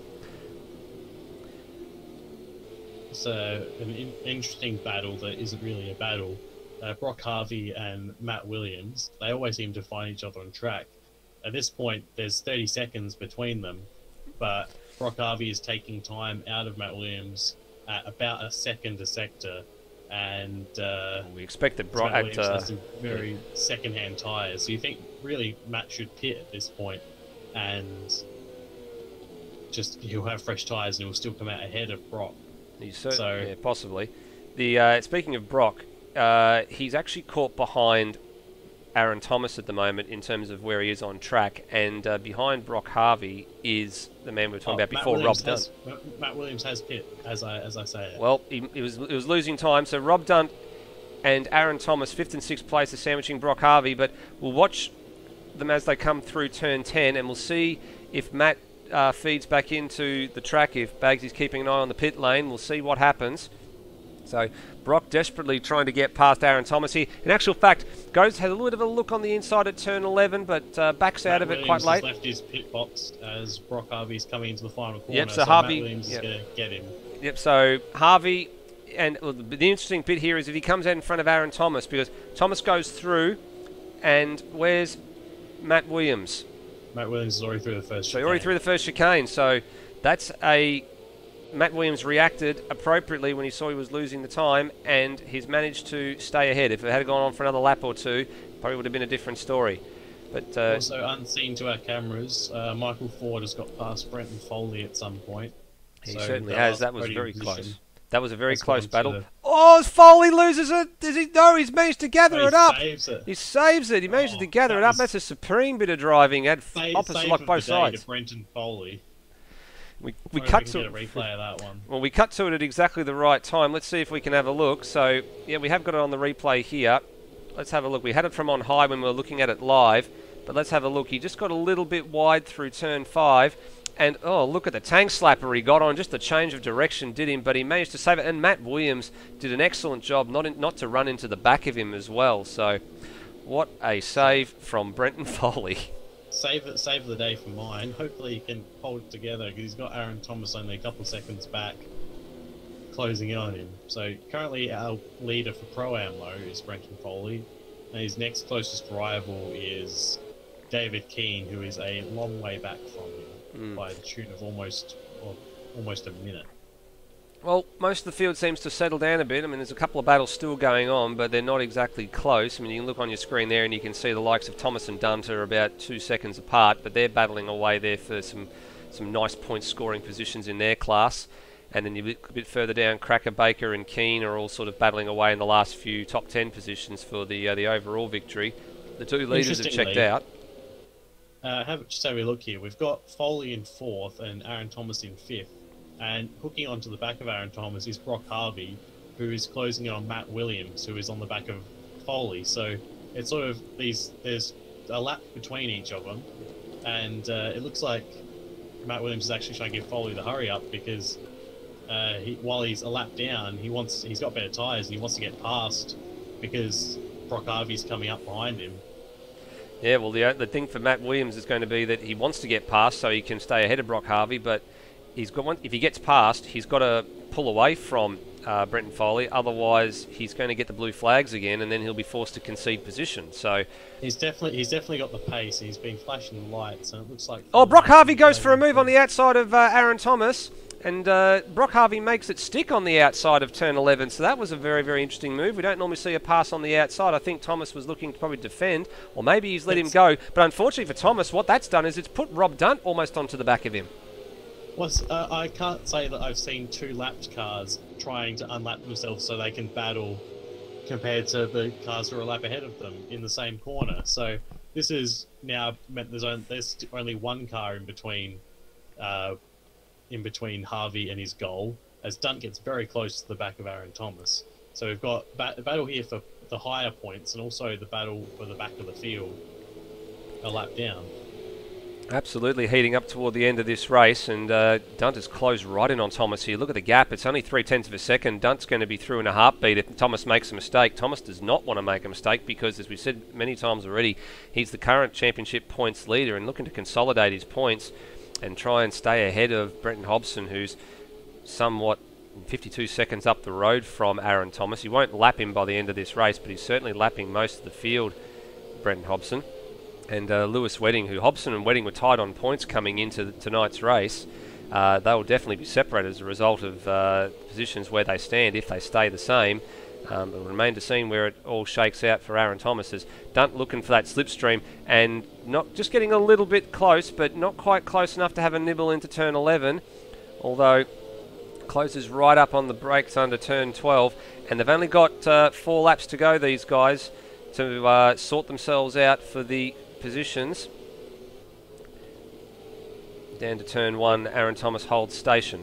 It's an interesting battle that isn't really a battle. Brock Harvey and Matt Williams, they always seem to find each other on track. At this point, there's 30 seconds between them, but Brock Harvey is taking time out of Matt Williams at about a second a sector. And we expect that Brock has some very second-hand tyres. So you think really Matt should pit at this point, and just he'll have fresh tyres and he'll still come out ahead of Brock. Yeah, possibly. Speaking of Brock, he's actually caught behind Aaron Thomas at the moment in terms of where he is on track, and behind Brock Harvey is the man we were talking about before, Rob Dunt. Matt Williams has pit, as I say it. Well, he was losing time, so Rob Dunt and Aaron Thomas, 5th and 6th place, are sandwiching Brock Harvey, but we'll watch them as they come through turn 10, and we'll see if Matt feeds back into the track, if Bagsy's keeping an eye on the pit lane. We'll see what happens. So Brock desperately trying to get past Aaron Thomas here. In actual fact, has a little bit of a look on the inside at turn 11, but backs out of it quite late. Matt Williams has left his pit box as Brock Harvey's coming into the final corner. Yep, so Harvey, Matt Williams is going to get him. Yep, so Harvey, and the interesting bit here is if he comes out in front of Aaron Thomas, because Thomas goes through, and where's Matt Williams? Matt Williams is already through the first chicane. So already through the first chicane, so that's a... Matt Williams reacted appropriately when he saw he was losing the time, and he's managed to stay ahead. If it had gone on for another lap or two, probably would have been a different story. But also unseen to our cameras, Michael Ford has got past Brenton Foley at some point. He certainly has. That was very close. That was a very close battle. Oh, Foley loses it. Does he? No, he's managed to gather it up. He saves it. He managed to gather it up. That's a supreme bit of driving. At opposite, like both sides. To Brenton Foley. We cut to get a replay of that one. Well, we cut to it at exactly the right time. Let's see if we can have a look. So, yeah, we have got it on the replay here. Let's have a look. We had it from on high when we were looking at it live, but let's have a look. He just got a little bit wide through turn 5, and oh, look at the tank slapper he got on. Just the change of direction did him, but he managed to save it. And Matt Williams did an excellent job not to run into the back of him as well. So, what a save from Brenton Foley. Save the day for mine. Hopefully he can hold it together, because he's got Aaron Thomas only a couple of seconds back, closing in on him. So currently our leader for Pro-Am though is Brenton Foley, and his next closest rival is David Keane, who is a long way back from him by the tune of almost a minute. Well, most of the field seems to settle down a bit. I mean, there's a couple of battles still going on, but they're not exactly close. I mean, you can look on your screen there and you can see the likes of Thomas and Dunt are about 2 seconds apart, but they're battling away there for some nice point scoring positions in their class. And then you look a bit further down, Cracker, Baker and Keane are all sort of battling away in the last few top 10 positions for the overall victory. The 2 leaders have checked out. Just have a look here. We've got Foley in 4th and Aaron Thomas in 5th. And hooking onto the back of Aaron Thomas is Brock Harvey, who is closing in on Matt Williams, who is on the back of Foley. So it's sort of there's a lap between each of them, and it looks like Matt Williams is actually trying to give Foley the hurry up, because while he's a lap down, he's got better tyres and he wants to get past, because Brock Harvey's coming up behind him. Yeah, well, the thing for Matt Williams is going to be that he wants to get past so he can stay ahead of Brock Harvey, but he's got if he gets past, he's got to pull away from Brenton Foley. Otherwise, he's going to get the blue flags again, and then he'll be forced to concede position. So he's definitely got the pace. He's been flashing the lights, and it looks like. Oh, Brock Harvey goes for a move on the outside of Aaron Thomas, and Brock Harvey makes it stick on the outside of turn 11. So that was a very, very interesting move. We don't normally see a pass on the outside. I think Thomas was looking to probably defend, or maybe he's let him go. But unfortunately for Thomas, what that's done is it's put Rob Dunt almost onto the back of him. I can't say that I've seen 2 lapped cars trying to unlap themselves so they can battle compared to the cars who are a lap ahead of them in the same corner. So this is now meant there's only one car in between Harvey and his goal, as Dunt gets very close to the back of Aaron Thomas. So we've got the battle here for the higher points, and also the battle for the back of the field a lap down. Absolutely heating up toward the end of this race, and Dunt has closed right in on Thomas here. Look at the gap. It's only 0.3 of a second. Dunt's going to be through in a heartbeat if Thomas makes a mistake. Thomas does not want to make a mistake because, as we've said many times already, he's the current championship points leader and looking to consolidate his points and try and stay ahead of Brenton Hobson, who's somewhat 52 seconds up the road from Aaron Thomas. He won't lap him by the end of this race, but he's certainly lapping most of the field, Brenton Hobson. And Lewis Wedding, who Hobson and Wedding were tied on points coming into tonight's race. They will definitely be separated as a result of positions where they stand if they stay the same. But it'll remain to see where it all shakes out for Aaron Thomas, as Dunt looking for that slipstream and not just getting a little bit close, but not quite close enough to have a nibble into turn 11, although closes right up on the brakes under turn 12, and they've only got 4 laps to go, these guys, to sort themselves out for the positions. Down to turn 1, Aaron Thomas holds station.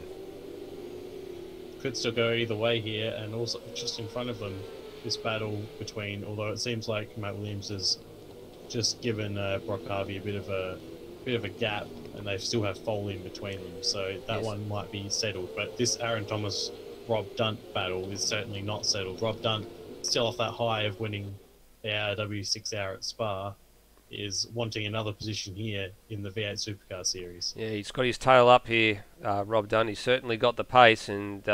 Could still go either way here, and also just in front of them, this battle between, although it seems like Matt Williams has just given Brock Harvey a bit of a gap, and they still have Foley in between them, so that one might be settled. But this Aaron Thomas Rob Dunt battle is certainly not settled. Rob Dunt, still off that high of winning the ARW 6 Hour at Spa, is wanting another position here in the V8 Supercar Series. Yeah, he's got his tail up here, Rob Dunn. He's certainly got the pace, and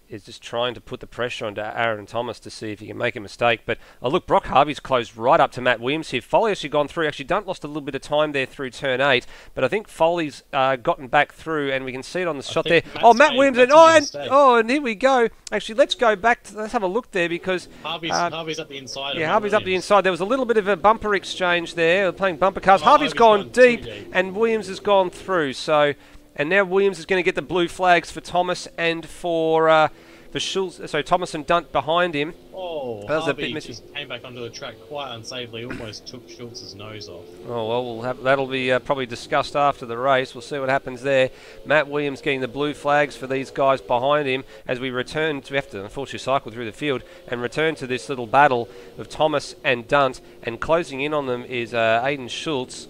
is just trying to put the pressure onto Aaron Thomas to see if he can make a mistake. But look, Brock Harvey's closed right up to Matt Williams here. Foley actually gone through. Actually, Dunt lost a little bit of time there through turn 8, but I think Foley's gotten back through, and we can see it on the shot there. Matt Williams, and here we go. Actually, let's go back. Let's have a look there, because Harvey's up the inside. Yeah, Harvey's up the inside. There was a little bit of a bumper exchange there. They're playing bumper cars. Harvey's gone deep, and Williams has gone through. So, and now Williams is going to get the blue flags for Thomas and for Schultz. So Thomas and Dunt behind him. Oh, that was Harvey a bit missing. Just came back onto the track quite unsafely. Almost took Schultz's nose off. Oh well, that'll be probably discussed after the race. We'll see what happens there. Matt Williams getting the blue flags for these guys behind him as we return to, we have to unfortunately cycle through the field and return to this little battle of Thomas and Dunt, and closing in on them is Aiden Schultz,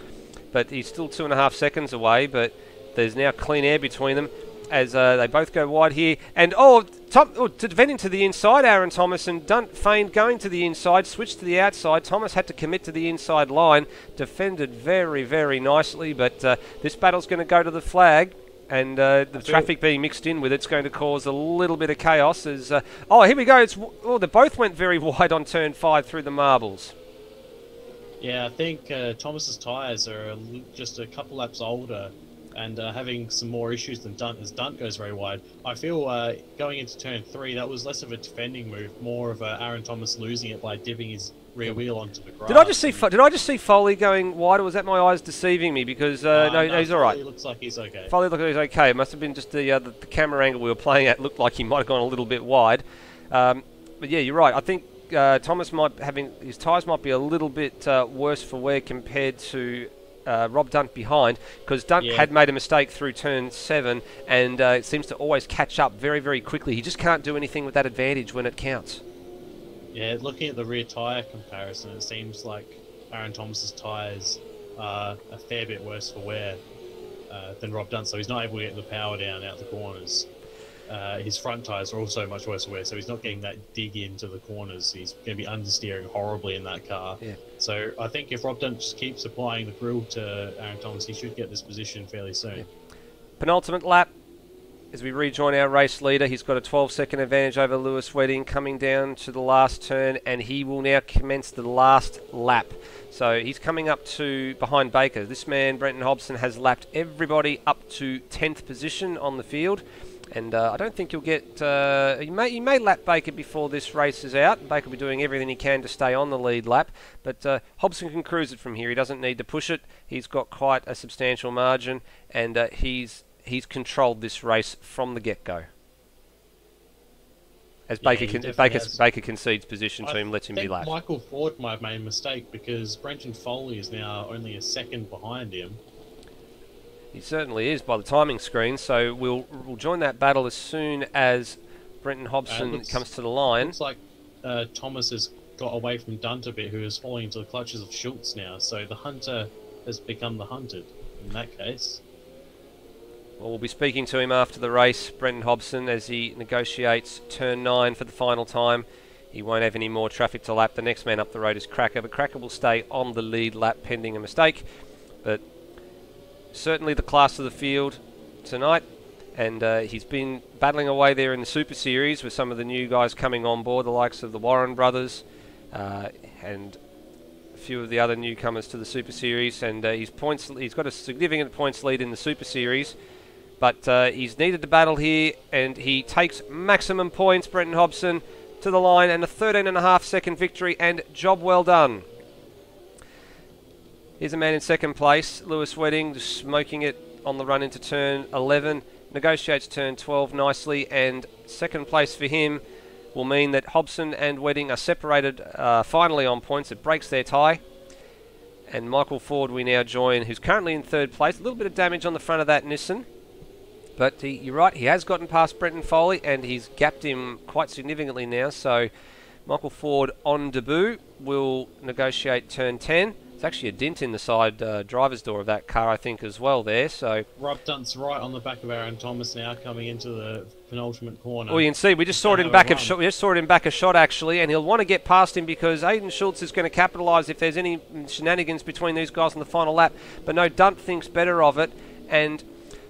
but he's still 2.5 seconds away. But there's now clean air between them as they both go wide here. And defending to the inside, Aaron Thomas, and Dunt feigned going to the inside, switched to the outside. Thomas had to commit to the inside line, defended very, very nicely, but this battle's going to go to the flag, and the traffic being mixed in with it's going to cause a little bit of chaos. As here we go. They both went very wide on turn 5 through the marbles. Yeah, I think Thomas's tyres are just a couple laps older, and having some more issues than Dunt, as Dunt goes very wide. I feel going into turn 3, that was less of a defending move, more of Aaron Thomas losing it by dipping his rear wheel onto the grass. Did I just see Foley going wide, or was that my eyes deceiving me? Because no, he's all right. Foley looks like he's okay. Foley looks like he's okay. It must have been just the camera angle we were playing at looked like he might have gone a little bit wide. But yeah, you're right. I think Thomas his tyres might be a little bit worse for wear compared to Rob Dunt behind, because Dunt had made a mistake through turn 7, and it seems to always catch up very, very quickly. He just can't do anything with that advantage when it counts. Yeah, looking at the rear tyre comparison, it seems like Aaron Thomas's tyres are a fair bit worse for wear than Rob Dunt, so he's not able to get the power down out the corners. His front tyres are also much worse for wear, so he's not getting that dig into the corners. He's going to be understeering horribly in that car. Yeah. So I think if Rob Dunt just keeps applying the grill to Aaron Thomas, he should get this position fairly soon. Yeah. Penultimate lap as we rejoin our race leader. He's got a 12-second advantage over Lewis Wedding coming down to the last turn, and he will now commence the last lap. So he's coming up to behind Baker. This man, Brenton Hobson, has lapped everybody up to 10th position on the field. And I don't think you'll get... he may lap Baker before this race is out. Baker will be doing everything he can to stay on the lead lap. But Hobson can cruise it from here. He doesn't need to push it. He's got quite a substantial margin. And he's controlled this race from the get-go. As Yeah, Baker, he can, definitely has. Baker concedes position to him, lets him I be think lapped. Michael Ford might have made a mistake because Brenton Foley is now only a second behind him. He certainly is by the timing screen, so we'll join that battle as soon as Brenton Hobson comes to the line. Looks like Thomas has got away from Dunt a bit, who is falling into the clutches of Schultz now. So the hunter has become the hunted in that case. Well, we'll be speaking to him after the race, Brenton Hobson, as he negotiates turn 9 for the final time. He won't have any more traffic to lap. The next man up the road is Cracker, but Cracker will stay on the lead lap pending a mistake. But certainly the class of the field tonight, and he's been battling away there in the Super Series with some of the new guys coming on board, the likes of the Warren brothers and a few of the other newcomers to the Super Series, and he's got a significant points lead in the Super Series, but he's needed to battle here, and he takes maximum points, Brenton Hobson, to the line, and a 13.5 second victory, and job well done. Here's a man in second place, Lewis Wedding, just smoking it on the run into turn 11, negotiates turn 12 nicely, and second place for him will mean that Hobson and Wedding are separated finally on points. It breaks their tie. And Michael Ford we now join, who's currently in third place. A little bit of damage on the front of that Nissan. But you're right, he has gotten past Brenton Foley, and he's gapped him quite significantly now. So Michael Ford on debut will negotiate turn 10. It's actually a dent in the side driver's door of that car, I think, as well there. So Rob Dunt's right on the back of Aaron Thomas now, coming into the penultimate corner. well, you can see we just saw it in back of shot. We just saw it in back of shot actually, and he'll want to get past him because Aiden Schultz is going to capitalise if there's any shenanigans between these guys on the final lap. But no, Dunt thinks better of it, and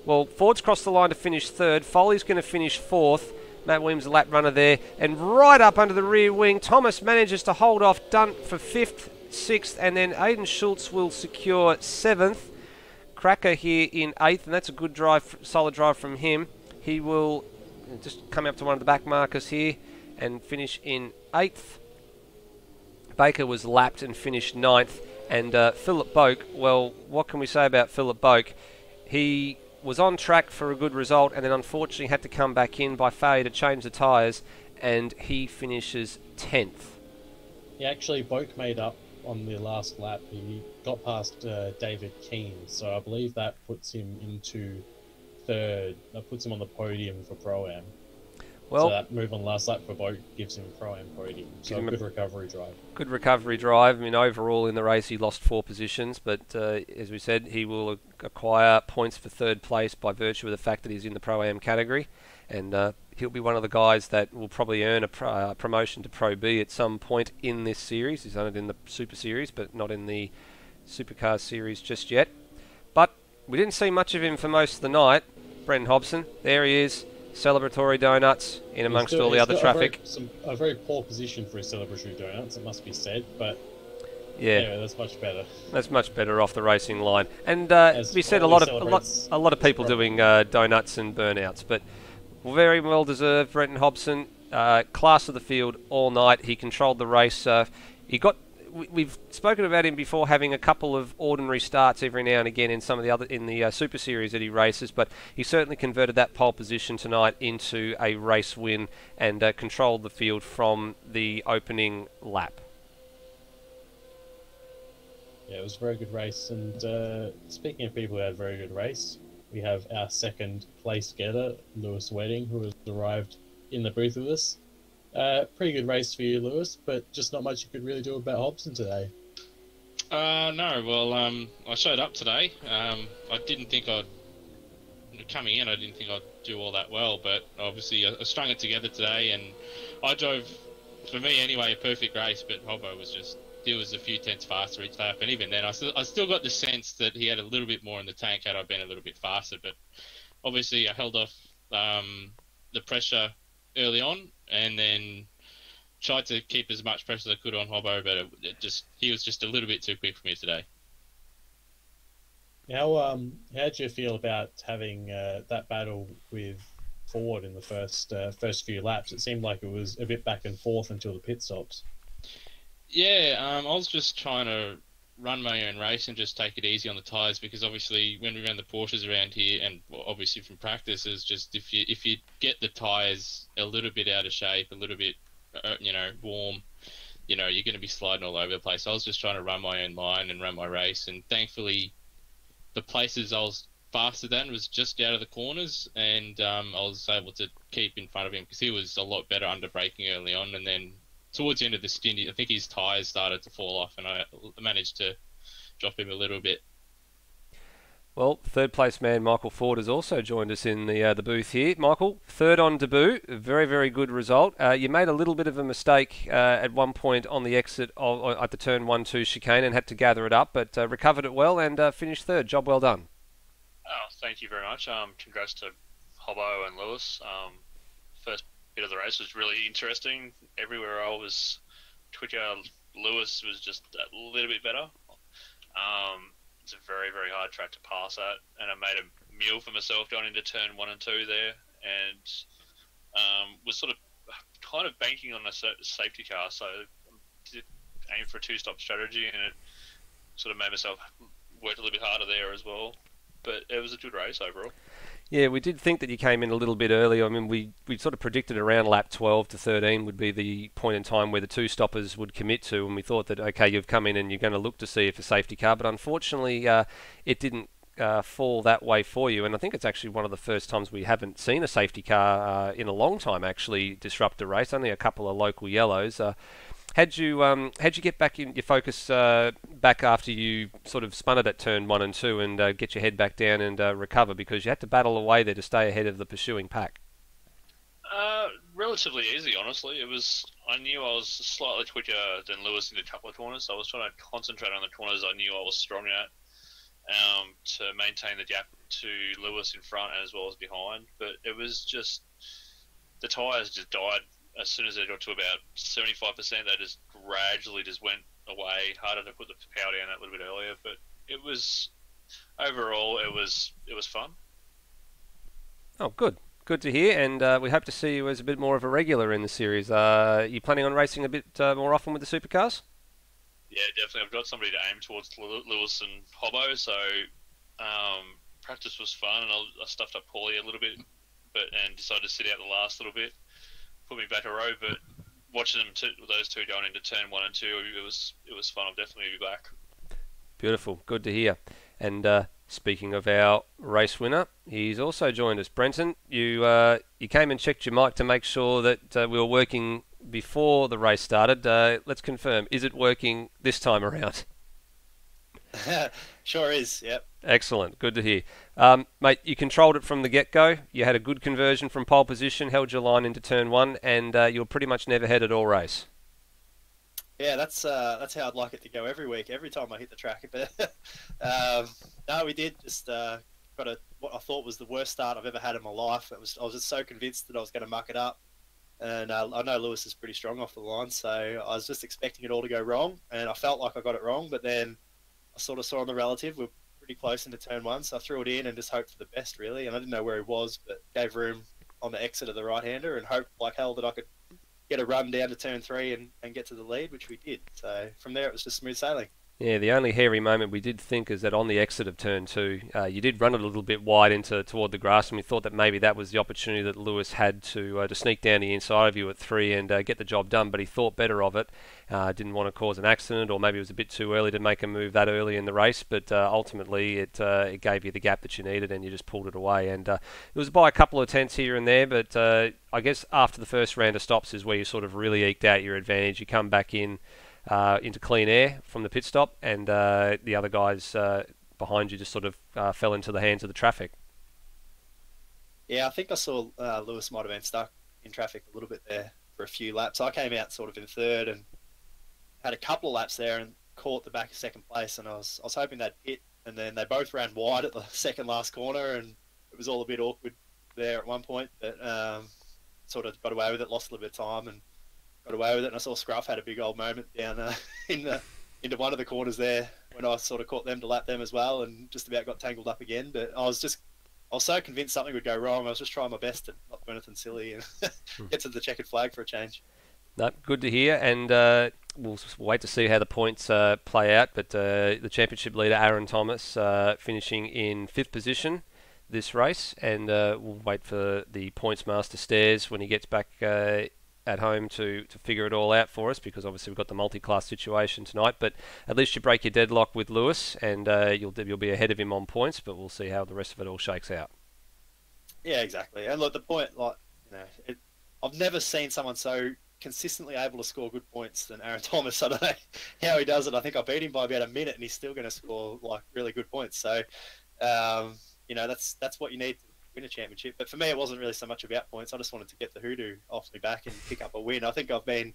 well, Ford's crossed the line to finish third. Foley's going to finish fourth. Matt Williams, the lap runner there, and right up under the rear wing, Thomas manages to hold off Dunt for fifth, sixth, and then Aiden Schultz will secure seventh. Cracker here in eighth, and that's a good drive, solid drive from him. He will just come up to one of the back markers here and finish in eighth. Baker was lapped and finished ninth, and Philip Boak, well, what can we say about Philip Boak? He was on track for a good result, and then unfortunately had to come back in by failure to change the tyres, and he finishes 10th. He actually Boak made up on the last lap. He got past David Keane, so I believe that puts him into third. That puts him on the podium for Pro-Am. Well, so that move on the last lap for Boak gives him a Pro-Am podium. So a good recovery drive. Good recovery drive. I mean, overall in the race he lost 4 positions, but as we said, he will acquire points for third place by virtue of the fact that he's in the Pro-Am category, and he'll be one of the guys that will probably earn a promotion to Pro B at some point in this series. He's done it in the Super Series, but not in the Supercars series just yet. But we didn't see much of him for most of the night. Brenton Hobson, there he is. Celebratory donuts in amongst all the other traffic. A very poor position for his celebratory donuts, it must be said, but yeah, anyway, that's much better. That's much better off the racing line. And we said a lot of people doing donuts and burnouts, but very well deserved. Brenton Hobson, class of the field all night. He controlled the race. We've spoken about him before having a couple of ordinary starts every now and again in some of the other Super Series that he races, but he certainly converted that pole position tonight into a race win and controlled the field from the opening lap. Yeah, it was a very good race. And speaking of people who had a very good race, we have our second place getter, Lewis Wedding, who has arrived in the booth with us. Pretty good race for you, Lewis, but just not much you could really do about Hobson today. No, well, I showed up today. I didn't think I didn't think I'd do all that well, but obviously I strung it together today, and I drove, for me anyway, a perfect race, but Hobbo was a few tenths faster each lap, and even then I still got the sense that he had a little bit more in the tank had I been a little bit faster, but obviously I held off the pressure early on, and then tried to keep as much pressure as I could on Hobbo, but he was just a little bit too quick for me today. How did you feel about having that battle with Ford in the first few laps? It seemed like it was a bit back and forth until the pit stops. Yeah, I was just trying to run my own race and just take it easy on the tyres, because obviously when we ran the Porsches around here, and obviously from practice, is just if you get the tyres a little bit out of shape, a little bit warm, you're going to be sliding all over the place. So I was just trying to run my own line and run my race, and thankfully the places I was faster than was just out of the corners, and I was able to keep in front of him because he was a lot better under braking early on, and then towards the end of the stint, I think his tyres started to fall off, and I managed to drop him a little bit. Well, third place man Michael Ford has also joined us in the booth here. Michael, third on debut, a very, very good result. You made a little bit of a mistake at one point on the exit at the turn 1-2 chicane and had to gather it up, but recovered it well and finished third. Job well done. Oh, thank you very much. Congrats to Hobbo and Lewis. First bit of the race was really interesting. Everywhere I was quicker, Lewis was just a little bit better. It's a very, very hard track to pass at, and I made a mule for myself going into turn 1 and 2 there, and was sort of kind of banking on a safety car, so I aimed for a two-stop strategy, and it sort of made myself work a little bit harder there as well. But it was a good race overall. Yeah, we did think that you came in a little bit early. I mean, we sort of predicted around lap 12 to 13 would be the point in time where the two stoppers would commit to, and we thought that, okay, you've come in and you're going to look to see if a safety car, but unfortunately it didn't fall that way for you, and I think it's actually one of the first times we haven't seen a safety car in a long time actually disrupt a race, only a couple of local yellows. How'd you get back in your focus back after you sort of spun it at turn 1 and 2 and get your head back down and recover, because you had to battle away there to stay ahead of the pursuing pack? Relatively easy, honestly. I knew I was slightly quicker than Lewis in a couple of corners, so I was trying to concentrate on the corners I knew I was strong at to maintain the gap to Lewis in front as well as behind. But it was just the tyres just died. As soon as they got to about 75%, they just gradually just went away. Harder to put the power down that little bit earlier, but it was overall it was fun. Oh, good to hear, and we hope to see you as a bit more of a regular in the series. You planning on racing a bit more often with the supercars? Yeah, definitely. I've got somebody to aim towards Lewis and Hobbo, so practice was fun, and I stuffed up Paulie a little bit, and decided to sit out the last little bit. Put me back a row, but watching those two going into turn 1 and 2, it was fun. I'll definitely be back. Beautiful, good to hear. And speaking of our race winner, he's also joined us. Brenton, you came and checked your mic to make sure that we were working before the race started. Let's confirm, is it working this time around? Sure is, yep. Excellent, good to hear. Mate, you controlled it from the get-go. You had a good conversion from pole position, held your line into turn 1, and you were pretty much never headed all race. Yeah, that's how I'd like it to go every week, every time I hit the track. But no, we did just got what I thought was the worst start I've ever had in my life. I was just so convinced that I was going to muck it up, and I know Lewis is pretty strong off the line, so I was just expecting it all to go wrong, and I felt like I got it wrong, but then I sort of saw on the relative we're pretty close into turn 1, so I threw it in and just hoped for the best, really. And I didn't know where he was, but gave room on the exit of the right-hander and hoped like hell that I could get a run down to turn 3 and get to the lead, which we did. So from there it was just smooth sailing. Yeah, the only hairy moment we did think is that on the exit of turn 2, you did run it a little bit wide toward the grass, and we thought that maybe that was the opportunity that Lewis had to sneak down the inside of you at 3 and get the job done, but he thought better of it. Didn't want to cause an accident, or maybe it was a bit too early to make a move that early in the race, but ultimately it gave you the gap that you needed, and you just pulled it away. And it was by a couple of tenths here and there, but I guess after the first round of stops is where you sort of really eked out your advantage. You come back into clean air from the pit stop, and the other guys behind you just sort of fell into the hands of the traffic. Yeah, I think I saw Lewis might have been stuck in traffic a little bit there for a few laps. I came out sort of in third and had a couple of laps there and caught the back of second place, and I was hoping they'd pit, and then they both ran wide at the second last corner, and it was all a bit awkward there at one point, but sort of got away with it, lost a little bit of time and got away with it. And I saw Scruff had a big old moment down into one of the corners there when I sort of caught them to lap them as well, and just about got tangled up again. But I was so convinced something would go wrong. I was just trying my best to not do anything silly and get to the checkered flag for a change. No, good to hear. And we'll wait to see how the points play out. But the championship leader, Aaron Thomas, finishing in 5th position this race, and we'll wait for the points master Stairs when he gets back at home to figure it all out for us, because obviously we've got the multi-class situation tonight. But at least you break your deadlock with Lewis, and you'll be ahead of him on points. But we'll see how the rest of it all shakes out. Yeah, exactly. And look, the point, I've never seen someone so consistently able to score good points than Aaron Thomas. I don't know how he does it. I think I beat him by about a minute, and he's still going to score really good points. So, that's what you need to win a championship. But for me, it wasn't really so much about points. I just wanted to get the hoodoo off me back and pick up a win. I think I've been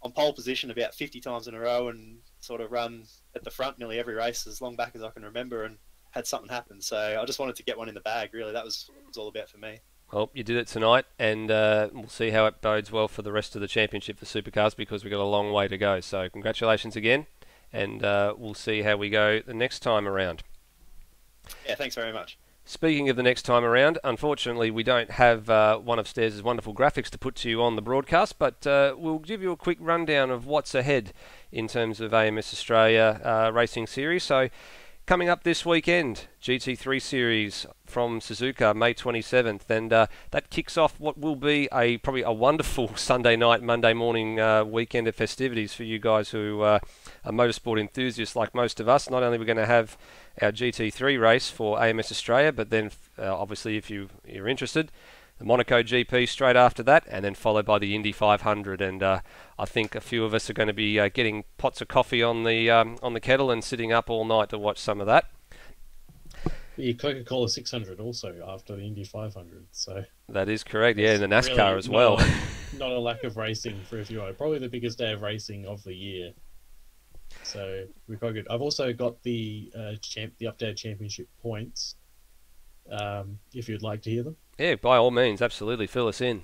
on pole position about 50 times in a row and sort of run at the front nearly every race as long back as I can remember, and had something happen. So I just wanted to get one in the bag, really. That was all about for me. Well, you did it tonight, and we'll see how it bodes well for the rest of the championship for Supercars, because we've got a long way to go. So congratulations again, and we'll see how we go the next time around. Yeah, thanks very much. Speaking of the next time around, unfortunately we don't have one of Stairs' wonderful graphics to put to you on the broadcast, but we'll give you a quick rundown of what's ahead in terms of AMS Australia Racing Series. So coming up this weekend, GT3 Series from Suzuka, May 27th, and that kicks off what will be probably a wonderful Sunday night, Monday morning weekend of festivities for you guys who are motorsport enthusiasts like most of us. Not only are we going to have our GT3 race for AMS Australia, but then obviously if you're interested, the Monaco GP straight after that, and then followed by the Indy 500. And I think a few of us are going to be getting pots of coffee on the kettle and sitting up all night to watch some of that. The Coca-Cola 600 also after the Indy 500. So that is correct. Yeah, and the NASCAR really as well. Not a lack of racing for FUI. Probably the biggest day of racing of the year. So we're quite good. I've also got the updated championship points. If you'd like to hear them. Yeah, by all means, absolutely, fill us in.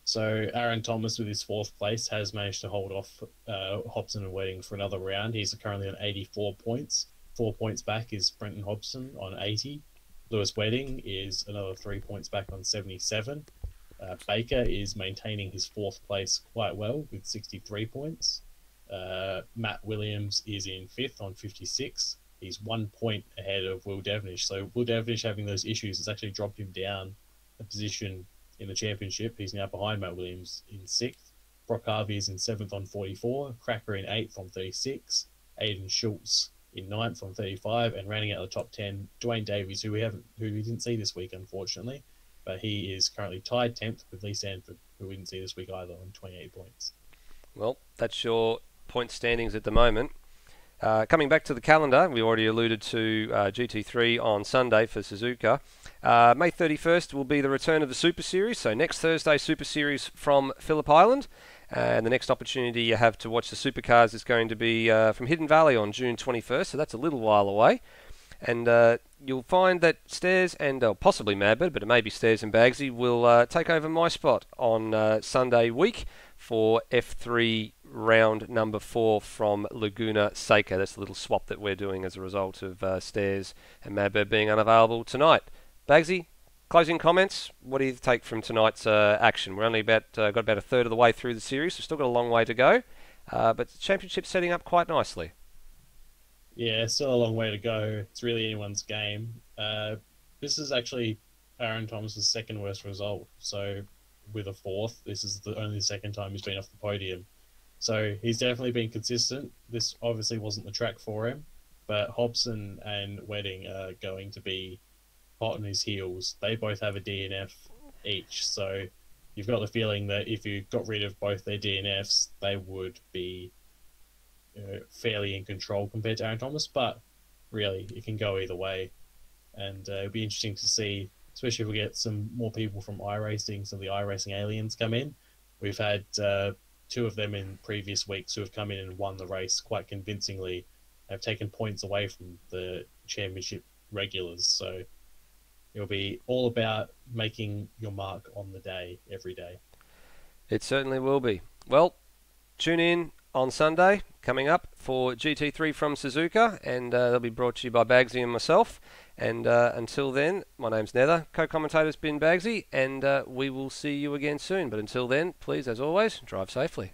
So Aaron Thomas, with his 4th place, has managed to hold off Hobson and Wedding for another round. He's currently on 84 points. 4 points back is Brenton Hobson on 80. Lewis Wedding is another 3 points back on 77. Baker is maintaining his 4th place quite well with 63 points. Matt Williams is in 5th on 56. He's 1 point ahead of Will Devenish. So Will Devenish, having those issues, has actually dropped him down a position in the championship. He's now behind Matt Williams in 6th. Brock Harvey is in 7th on 44. Cracker in 8th on 36. Aidan Schultz in 9th on 35. And rounding out the top 10, Dwayne Davies, who we didn't see this week, unfortunately. But he is currently tied 10th with Lee Sanford, who we didn't see this week either, on 28 points. Well, that's your point standings at the moment. Coming back to the calendar, we already alluded to GT3 on Sunday for Suzuka. May 31st will be the return of the Super Series, so next Thursday Super Series from Phillip Island. And the next opportunity you have to watch the Supercars is going to be from Hidden Valley on June 21st, so that's a little while away. And you'll find that Stairs and possibly Madbird, but it may be Stairs and Bagsy, will take over my spot on Sunday week for F3 round number 4 from Laguna Seca. That's a little swap that we're doing as a result of Stairs and Madbird being unavailable tonight. Bagsy, closing comments. What do you take from tonight's action? We're only got about a third of the way through the series. We've still got a long way to go, but the championship's setting up quite nicely. Yeah, still a long way to go. It's really anyone's game. This is actually Aaron Thomas's 2nd worst result. So with a 4th, this is only the 2nd time he's been off the podium. So he's definitely been consistent. This obviously wasn't the track for him, but Hobson and Wedding are going to be hot on his heels. They both have a DNF each, so you've got the feeling that if you got rid of both their DNFs, they would be fairly in control compared to Aaron Thomas. But really, it can go either way, and it'll be interesting to see, especially if we get some more people from iRacing, some of the iRacing aliens come in. We've had 2 of them in previous weeks who have come in and won the race quite convincingly, have taken points away from the championship regulars. So it'll be all about making your mark on the day, every day. It certainly will be. Well, tune in on Sunday, coming up, for GT3 from Suzuka, and they'll be brought to you by Bagsy and myself. And until then, my name's Nether, co-commentator's been Bagsy, and we will see you again soon. But until then, please, as always, drive safely.